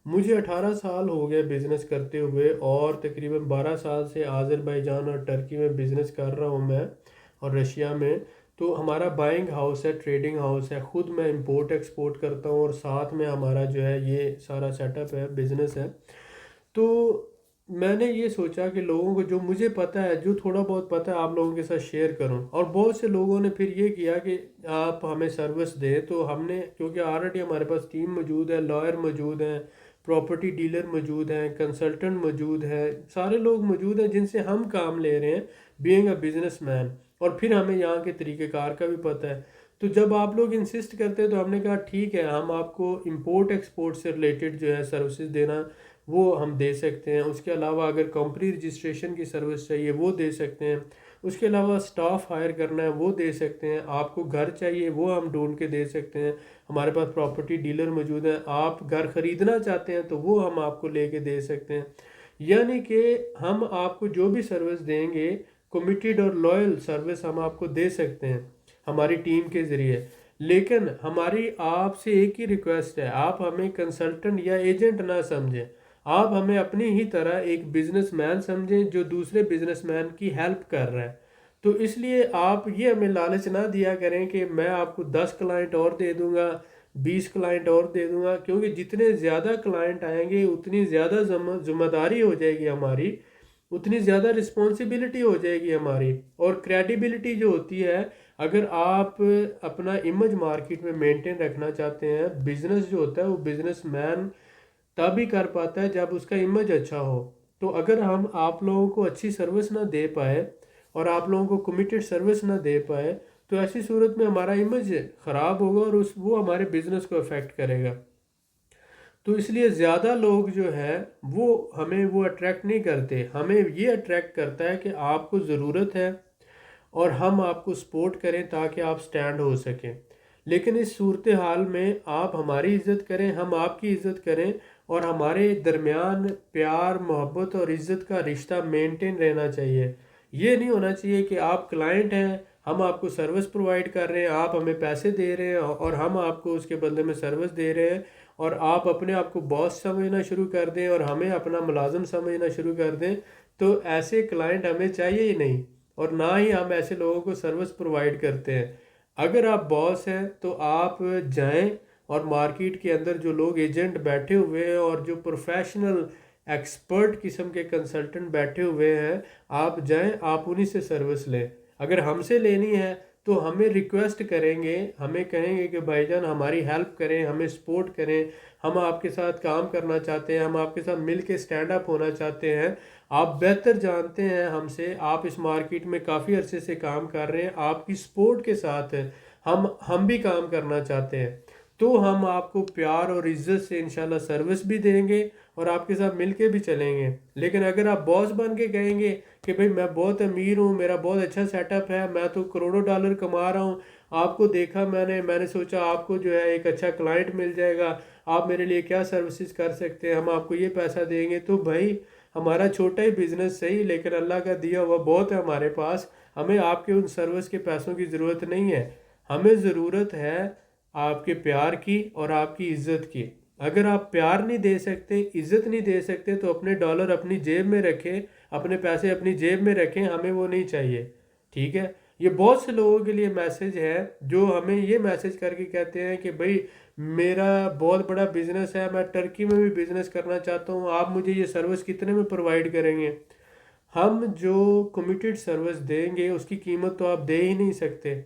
مجھے 18 سال ہو گئے بزنس کرتے ہوئے، اور تقریباً 12 سال سے آذربائیجان اور ٹرکی میں بزنس کر رہا ہوں میں، اور رشیا میں۔ تو ہمارا بائنگ ہاؤس ہے، ٹریڈنگ ہاؤس ہے، خود میں امپورٹ ایکسپورٹ کرتا ہوں، اور ساتھ میں ہمارا جو ہے یہ سارا سیٹ اپ ہے، بزنس ہے۔ تو میں نے یہ سوچا کہ لوگوں کو جو مجھے پتہ ہے، جو تھوڑا بہت پتہ ہے، آپ لوگوں کے ساتھ شیئر کروں۔ اور بہت سے لوگوں نے پھر یہ کیا کہ آپ ہمیں سروس دیں، تو ہم نے، کیونکہ آلریڈی ہمارے پاس ٹیم موجود ہے، لائر موجود ہیں، پراپرٹی ڈیلر موجود ہیں، کنسلٹنٹ موجود ہیں، سارے لوگ موجود ہیں جن سے ہم کام لے رہے ہیں بینگ اے بزنس مین، اور پھر ہمیں یہاں کے طریقہ کار کا بھی پتہ ہے۔ تو جب آپ لوگ انسسٹ کرتے ہیں تو ہم نے کہا ٹھیک ہے، ہم آپ کو امپورٹ ایکسپورٹ سے ریلیٹڈ جو ہے سروسز دینا وہ ہم دے سکتے ہیں۔ اس کے علاوہ اگر کمپنی رجسٹریشن کی سروس چاہیے وہ دے سکتے ہیں۔ اس کے علاوہ سٹاف ہائر کرنا ہے وہ دے سکتے ہیں۔ آپ کو گھر چاہیے وہ ہم ڈھونڈ کے دے سکتے ہیں، ہمارے پاس پراپرٹی ڈیلر موجود ہیں۔ آپ گھر خریدنا چاہتے ہیں تو وہ ہم آپ کو لے کے دے سکتے ہیں۔ یعنی کہ ہم آپ کو جو بھی سروس دیں گے، کمیٹیڈ اور لائل سروس ہم آپ کو دے سکتے ہیں ہماری ٹیم کے ذریعے۔ لیکن ہماری آپ سے ایک ہی ریکویسٹ ہے، آپ ہمیں کنسلٹنٹ یا ایجنٹ نہ سمجھیں، آپ ہمیں اپنی ہی طرح ایک بزنس مین سمجھیں جو دوسرے بزنس مین کی ہیلپ کر رہا ہے۔ تو اس لیے آپ یہ ہمیں لالچ نہ دیا کریں کہ میں آپ کو 10 کلائنٹ اور دے دوں گا، 20 کلائنٹ اور دے دوں گا، کیونکہ جتنے زیادہ کلائنٹ آئیں گے اتنی زیادہ ذمہ داری ہو جائے گی ہماری، اتنی زیادہ رسپانسبلٹی ہو جائے گی ہماری، اور کریڈیبلٹی جو ہوتی ہے، اگر آپ اپنا امیج مارکیٹ میں مینٹین رکھنا چاہتے ہیں، بزنس جو ہوتا ہے وہ بزنس مین تبھی کر پاتا ہے جب اس کا امیج اچھا ہو۔ تو اگر ہم آپ لوگوں کو اچھی سروس نہ دے پائے اور آپ لوگوں کو کمیٹڈ سروس نہ دے پائے، تو ایسی صورت میں ہمارا امیج خراب ہوگا اور وہ ہمارے بزنس کو افیکٹ کرے گا۔ تو اس لیے زیادہ لوگ جو ہے وہ ہمیں وہ اٹریکٹ نہیں کرتے، ہمیں یہ اٹریکٹ کرتا ہے کہ آپ کو ضرورت ہے اور ہم آپ کو سپورٹ کریں تاکہ آپ سٹینڈ ہو سکیں۔ لیکن اس صورتحال میں آپ ہماری عزت کریں، ہم آپ کی عزت کریں، اور ہمارے درمیان پیار، محبت اور عزت کا رشتہ مینٹین رہنا چاہیے۔ یہ نہیں ہونا چاہیے کہ آپ کلائنٹ ہیں، ہم آپ کو سروس پرووائڈ کر رہے ہیں، آپ ہمیں پیسے دے رہے ہیں اور ہم آپ کو اس کے بدلے میں سروس دے رہے ہیں، اور آپ اپنے آپ کو باس سمجھنا شروع کر دیں اور ہمیں اپنا ملازم سمجھنا شروع کر دیں۔ تو ایسے کلائنٹ ہمیں چاہیے ہی نہیں، اور نہ ہی ہم ایسے لوگوں کو سروس پرووائڈ کرتے ہیں۔ اگر آپ باس ہیں تو آپ جائیں، اور مارکیٹ کے اندر جو لوگ ایجنٹ بیٹھے ہوئے ہیں اور جو پروفیشنل ایکسپرٹ قسم کے کنسلٹنٹ بیٹھے ہوئے ہیں، آپ جائیں، آپ انہی سے سروس لیں۔ اگر ہم سے لینی ہے تو ہمیں ریکویسٹ کریں گے، ہمیں کہیں گے کہ بھائی جان ہماری ہیلپ کریں، ہمیں سپورٹ کریں، ہم آپ کے ساتھ کام کرنا چاہتے ہیں، ہم آپ کے ساتھ مل کے سٹینڈ اپ ہونا چاہتے ہیں۔ آپ بہتر جانتے ہیں ہم سے، آپ اس مارکیٹ میں کافی عرصے سے کام کر رہے ہیں، آپ کی سپورٹ کے ساتھ ہم بھی کام کرنا چاہتے ہیں۔ تو ہم آپ کو پیار اور عزت سے انشاءاللہ سروس بھی دیں گے اور آپ کے ساتھ مل کے بھی چلیں گے۔ لیکن اگر آپ باس بن کے کہیں گے کہ بھئی میں بہت امیر ہوں، میرا بہت اچھا سیٹ اپ ہے، میں تو کروڑوں ڈالر کما رہا ہوں، آپ کو دیکھا میں نے سوچا آپ کو جو ہے ایک اچھا کلائنٹ مل جائے گا، آپ میرے لیے کیا سروسز کر سکتے ہیں، ہم آپ کو یہ پیسہ دیں گے، تو بھائی ہمارا چھوٹا ہی بزنس صحیح، لیکن اللہ کا دیا ہوا بہت ہے ہمارے پاس، ہمیں آپ کے ان سروس کے پیسوں کی ضرورت نہیں ہے، ہمیں ضرورت ہے آپ کے پیار کی اور آپ کی عزت کی۔ اگر آپ پیار نہیں دے سکتے، عزت نہیں دے سکتے، تو اپنے ڈالر اپنی جیب میں رکھیں، اپنے پیسے اپنی جیب میں رکھیں، ہمیں وہ نہیں چاہیے، ٹھیک ہے؟ یہ بہت سے لوگوں کے لیے میسج ہے جو ہمیں یہ میسج کر کے کہتے ہیں کہ بھئی میرا بہت بڑا بزنس ہے، میں ٹرکی میں بھی بزنس کرنا چاہتا ہوں، آپ مجھے یہ سروس کتنے میں پرووائڈ کریں گے؟ ہم جو کمیٹڈ سروس دیں گے اس کی قیمت تو آپ دے ہی نہیں سکتے۔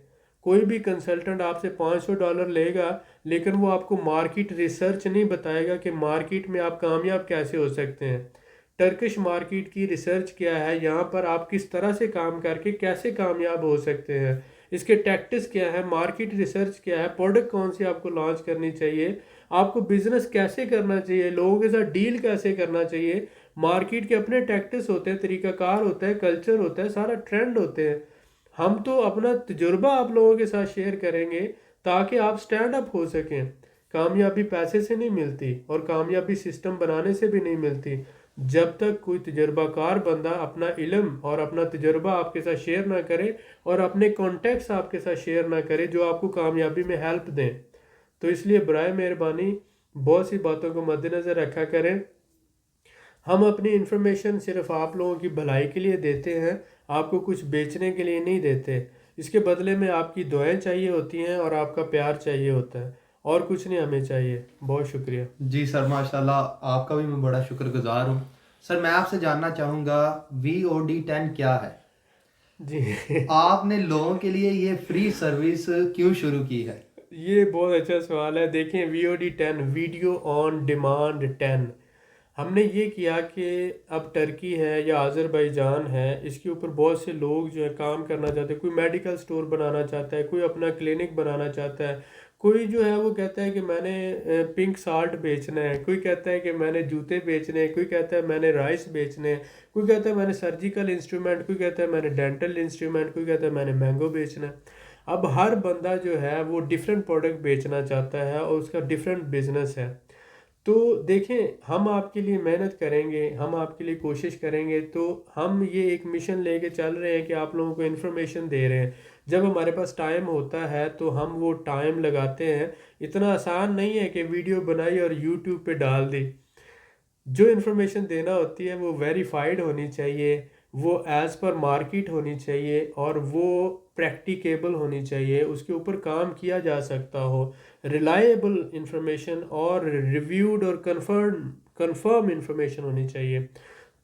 کوئی بھی کنسلٹنٹ آپ سے $500 لے گا، لیکن وہ آپ کو مارکیٹ ریسرچ نہیں بتائے گا کہ مارکیٹ میں آپ کامیاب کیسے ہو سکتے ہیں، ٹرکش مارکیٹ کی ریسرچ کیا ہے، یہاں پر آپ کس طرح سے کام کر کے کیسے کامیاب ہو سکتے ہیں، اس کے ٹیکٹس کیا ہے، مارکیٹ ریسرچ کیا ہے، پروڈکٹ کون سی آپ کو لانچ کرنی چاہیے، آپ کو بزنس کیسے کرنا چاہیے، لوگوں کے ساتھ ڈیل کیسے کرنا چاہیے، مارکیٹ کے اپنے ٹیکٹس ہوتے ہیں، طریقہ کار ہوتا ہے، کلچر ہوتا ہے، سارا ٹرینڈ ہوتے ہیں. ہم تو اپنا تجربہ آپ لوگوں کے ساتھ شیئر کریں گے تاکہ آپ سٹینڈ اپ ہو سکیں. کامیابی پیسے سے نہیں ملتی اور کامیابی سسٹم بنانے سے بھی نہیں ملتی. جب تک کوئی تجربہ کار بندہ اپنا علم اور اپنا تجربہ آپ کے ساتھ شیئر نہ کرے اور اپنے کانٹیکٹس آپ کے ساتھ شیئر نہ کرے جو آپ کو کامیابی میں ہیلپ دیں. تو اس لیے برائے مہربانی بہت سی باتوں کو مد نظر رکھا کریں. ہم اپنی انفارمیشن صرف آپ لوگوں کی بھلائی کے لیے دیتے ہیں، آپ کو کچھ بیچنے کے لیے نہیں دیتے. اس کے بدلے میں آپ کی دعائیں چاہیے ہوتی ہیں اور آپ کا پیار چاہیے ہوتا ہے، اور کچھ نہیں ہمیں چاہیے. بہت شکریہ. جی سر، ماشاء اللہ آپ کا بھی میں بڑا شکر گزار ہوں. سر میں آپ سے جاننا چاہوں گا VOD10 کیا ہے؟ جی آپ نے لوگوں کے لیے یہ فری سروس کیوں شروع کی ہے؟ یہ بہت اچھا سوال ہے. دیکھیں VOD10 ویڈیو آن ڈیمانڈ 10 ہم نے یہ کیا کہ اب ٹرکی ہے یا آذربائیجان ہے، اس کے اوپر بہت سے لوگ جو ہے کام کرنا چاہتے ہیں. کوئی میڈیکل سٹور بنانا چاہتا ہے، کوئی اپنا کلینک بنانا چاہتا ہے، کوئی جو ہے وہ کہتا ہے کہ میں نے پنک سالٹ بیچنا ہے، کوئی کہتا ہے کہ میں نے جوتے بیچنے ہیں، کوئی کہتا ہے میں نے رائس بیچنے ہیں، کوئی کہتا ہے میں نے سرجیکل انسٹرومنٹ، کوئی کہتا ہے میں نے ڈینٹل انسٹرومنٹ، کوئی کہتا ہے میں نے مینگو بیچنا ہے. اب ہر بندہ جو ہے وہ ڈیفرنٹ پروڈکٹ بیچنا چاہتا ہے اور اس کا ڈیفرنٹ بزنس ہے. تو دیکھیں ہم آپ کے لیے محنت کریں گے، ہم آپ کے لیے کوشش کریں گے. تو ہم یہ ایک مشن لے کے چل رہے ہیں کہ آپ لوگوں کو انفارمیشن دے رہے ہیں. جب ہمارے پاس ٹائم ہوتا ہے تو ہم وہ ٹائم لگاتے ہیں. اتنا آسان نہیں ہے کہ ویڈیو بنائی اور یوٹیوب پہ ڈال دی. جو انفارمیشن دینا ہوتی ہے وہ ویریفائڈ ہونی چاہیے، وہ ایز پر مارکیٹ ہونی چاہیے اور وہ پریکٹیکیبل ہونی چاہیے، اس کے اوپر کام کیا جا سکتا ہو. ریلائبل انفارمیشن اور ریویوڈ اور کنفرم انفارمیشن ہونی چاہیے.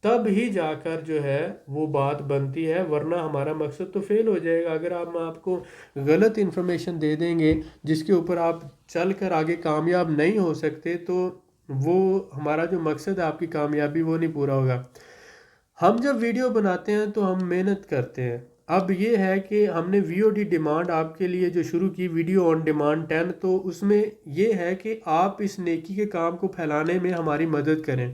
تب ہی جا کر جو ہے وہ بات بنتی ہے، ورنہ ہمارا مقصد تو فیل ہو جائے گا. اگر ہم آپ کو غلط انفارمیشن دے دیں گے جس کے اوپر آپ چل کر آگے کامیاب نہیں ہو سکتے تو وہ ہمارا جو مقصد ہے آپ کی کامیابی وہ نہیں پورا ہوگا. ہم جب ویڈیو بناتے ہیں تو ہم محنت کرتے ہیں. اب یہ ہے کہ ہم نے VOD ڈیمانڈ آپ کے لیے جو شروع کی ویڈیو آن ڈیمانڈ 10، تو اس میں یہ ہے کہ آپ اس نیکی کے کام کو پھیلانے میں ہماری مدد کریں.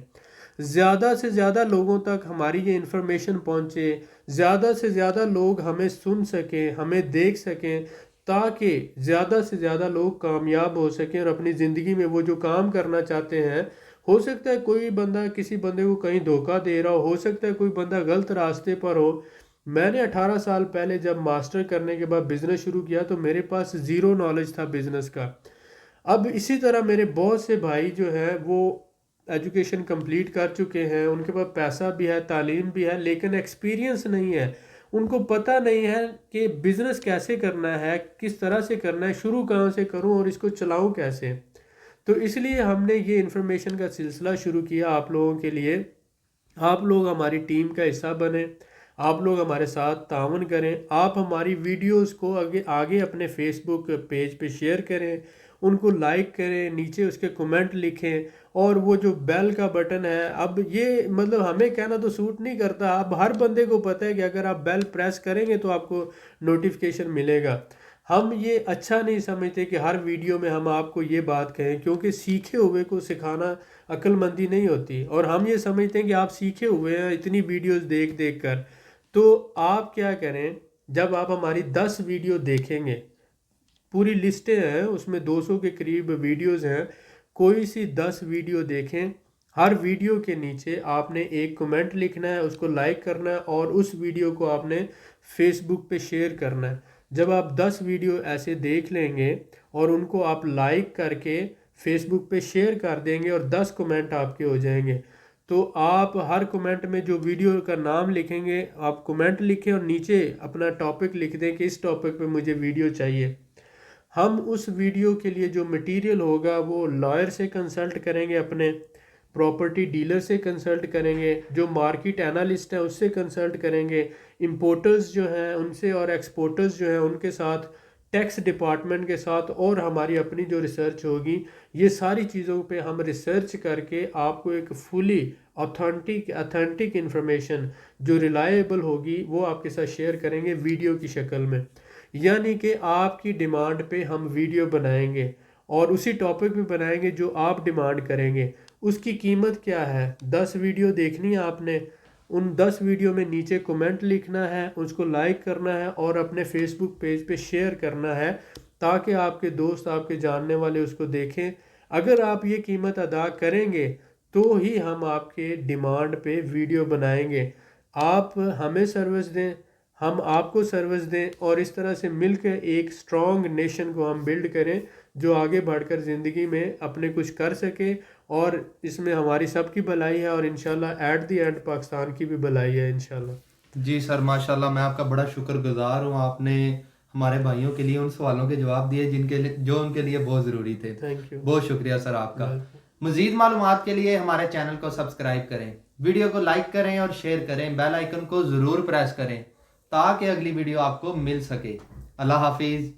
زیادہ سے زیادہ لوگوں تک ہماری یہ انفارمیشن پہنچے، زیادہ سے زیادہ لوگ ہمیں سن سکیں، ہمیں دیکھ سکیں، تاکہ زیادہ سے زیادہ لوگ کامیاب ہو سکیں اور اپنی زندگی میں وہ جو کام کرنا چاہتے ہیں. ہو سکتا ہے کوئی بندہ کسی بندے کو کہیں دھوکہ دے رہا ہو سکتا ہے کوئی بندہ غلط راستے پر ہو. میں نے 18 سال پہلے جب ماسٹر کرنے کے بعد بزنس شروع کیا تو میرے پاس زیرو نالج تھا بزنس کا. اب اسی طرح میرے بہت سے بھائی جو ہیں وہ ایجوکیشن کمپلیٹ کر چکے ہیں، ان کے پاس پیسہ بھی ہے، تعلیم بھی ہے، لیکن ایکسپیرینس نہیں ہے. ان کو پتہ نہیں ہے کہ بزنس کیسے کرنا ہے، کس طرح سے کرنا ہے، شروع کہاں سے کروں اور اس کو چلاؤں کیسے. تو اس لیے ہم نے یہ انفارمیشن کا سلسلہ شروع کیا آپ لوگوں کے لیے. آپ لوگ ہماری ٹیم کا حصہ بنیں، آپ لوگ ہمارے ساتھ تعاون کریں، آپ ہماری ویڈیوز کو آگے اپنے فیس بک پیج پہ شیئر کریں، ان کو لائک کریں، نیچے اس کے کومنٹ لکھیں، اور وہ جو بیل کا بٹن ہے، اب یہ مطلب ہمیں کہنا تو سوٹ نہیں کرتا، اب ہر بندے کو پتہ ہے کہ اگر آپ بیل پریس کریں گے تو آپ کو نوٹیفیکیشن ملے گا. ہم یہ اچھا نہیں سمجھتے کہ ہر ویڈیو میں ہم آپ کو یہ بات کہیں، کیونکہ سیکھے ہوئے کو سکھانا عقل مندی نہیں ہوتی. اور ہم یہ سمجھتے ہیں کہ آپ سیکھے ہوئے ہیں اتنی ویڈیوز دیکھ دیکھ کر. تو آپ کیا کریں، جب آپ ہماری 10 ویڈیو دیکھیں گے، پوری لسٹیں ہیں اس میں 200 کے قریب ویڈیوز ہیں، کوئی سی 10 ویڈیو دیکھیں، ہر ویڈیو کے نیچے آپ نے ایک کومنٹ لکھنا ہے، اس کو لائک کرنا ہے اور اس ویڈیو کو آپ نے فیس بک پہ شیئر کرنا ہے. جب آپ 10 ویڈیو ایسے دیکھ لیں گے اور ان کو آپ لائک کر کے فیس بک پہ شیئر کر دیں گے اور 10 کومنٹ آپ کے ہو جائیں گے، تو آپ ہر کومنٹ میں جو ویڈیو کا نام لکھیں گے آپ کومنٹ لکھیں اور نیچے اپنا ٹاپک لکھ دیں کہ اس ٹاپک پہ مجھے ویڈیو چاہیے. ہم اس ویڈیو کے لیے جو مٹیریل ہوگا وہ لائر سے کنسلٹ کریں گے، اپنے پراپرٹی ڈیلر سے کنسلٹ کریں گے، جو مارکیٹ انالسٹ ہیں اس سے کنسلٹ کریں گے، امپورٹرز جو ہیں ان سے اور ایکسپورٹرز جو ہیں ان کے ساتھ، ٹیکس ڈپارٹمنٹ کے ساتھ، اور ہماری اپنی جو ریسرچ ہوگی. یہ ساری چیزوں پہ ہم ریسرچ کر کے آپ کو ایک فلی اتھینٹک انفارمیشن جو ریلائبل ہوگی وہ آپ کے ساتھ شیئر کریں گے ویڈیو کی شکل میں. یعنی کہ آپ کی ڈیمانڈ پہ ہم ویڈیو بنائیں گے اور اسی ٹاپک پہ بنائیں گے جو آپ ڈیمانڈ کریں گے. اس کی قیمت کیا ہے. 10 ویڈیو دیکھنی ہے آپ نے, ان 10 ویڈیو میں نیچے کومنٹ لکھنا ہے, اس کو لائک کرنا ہے اور اپنے فیس بک پیج پہ شیئر کرنا ہے تاکہ آپ کے دوست, آپ کے جاننے والے اس کو دیکھیں. اگر آپ یہ قیمت ادا کریں گے تو ہی ہم آپ کے ڈیمانڈ پہ ویڈیو بنائیں گے. آپ ہمیں سروس دیں, ہم آپ کو سروس دیں, اور اس طرح سے مل کے ایک اسٹرانگ نیشن کو ہم بلڈ کریں جو آگے بڑھ کر زندگی میں اپنے کچھ کر سکے. اور اس میں ہماری سب کی بھلائی ہے, اور انشاءاللہ ایٹ دی اینڈ پاکستان کی بھی بھلائی ہے انشاءاللہ. جی سر ماشاءاللہ, میں آپ کا بڑا شکر گزار ہوں. آپ نے ہمارے بھائیوں کے لیے ان سوالوں کے جواب دیے جو ان کے لیے بہت ضروری تھے. Thank you. بہت شکریہ سر آپ کا. مزید معلومات کے لیے ہمارے چینل کو سبسکرائب کریں, ویڈیو کو لائک کریں اور شیئر کریں, بیل آئیکن کو ضرور پریس کریں تاکہ اگلی ویڈیو آپ کو مل سکے. اللہ حافظ.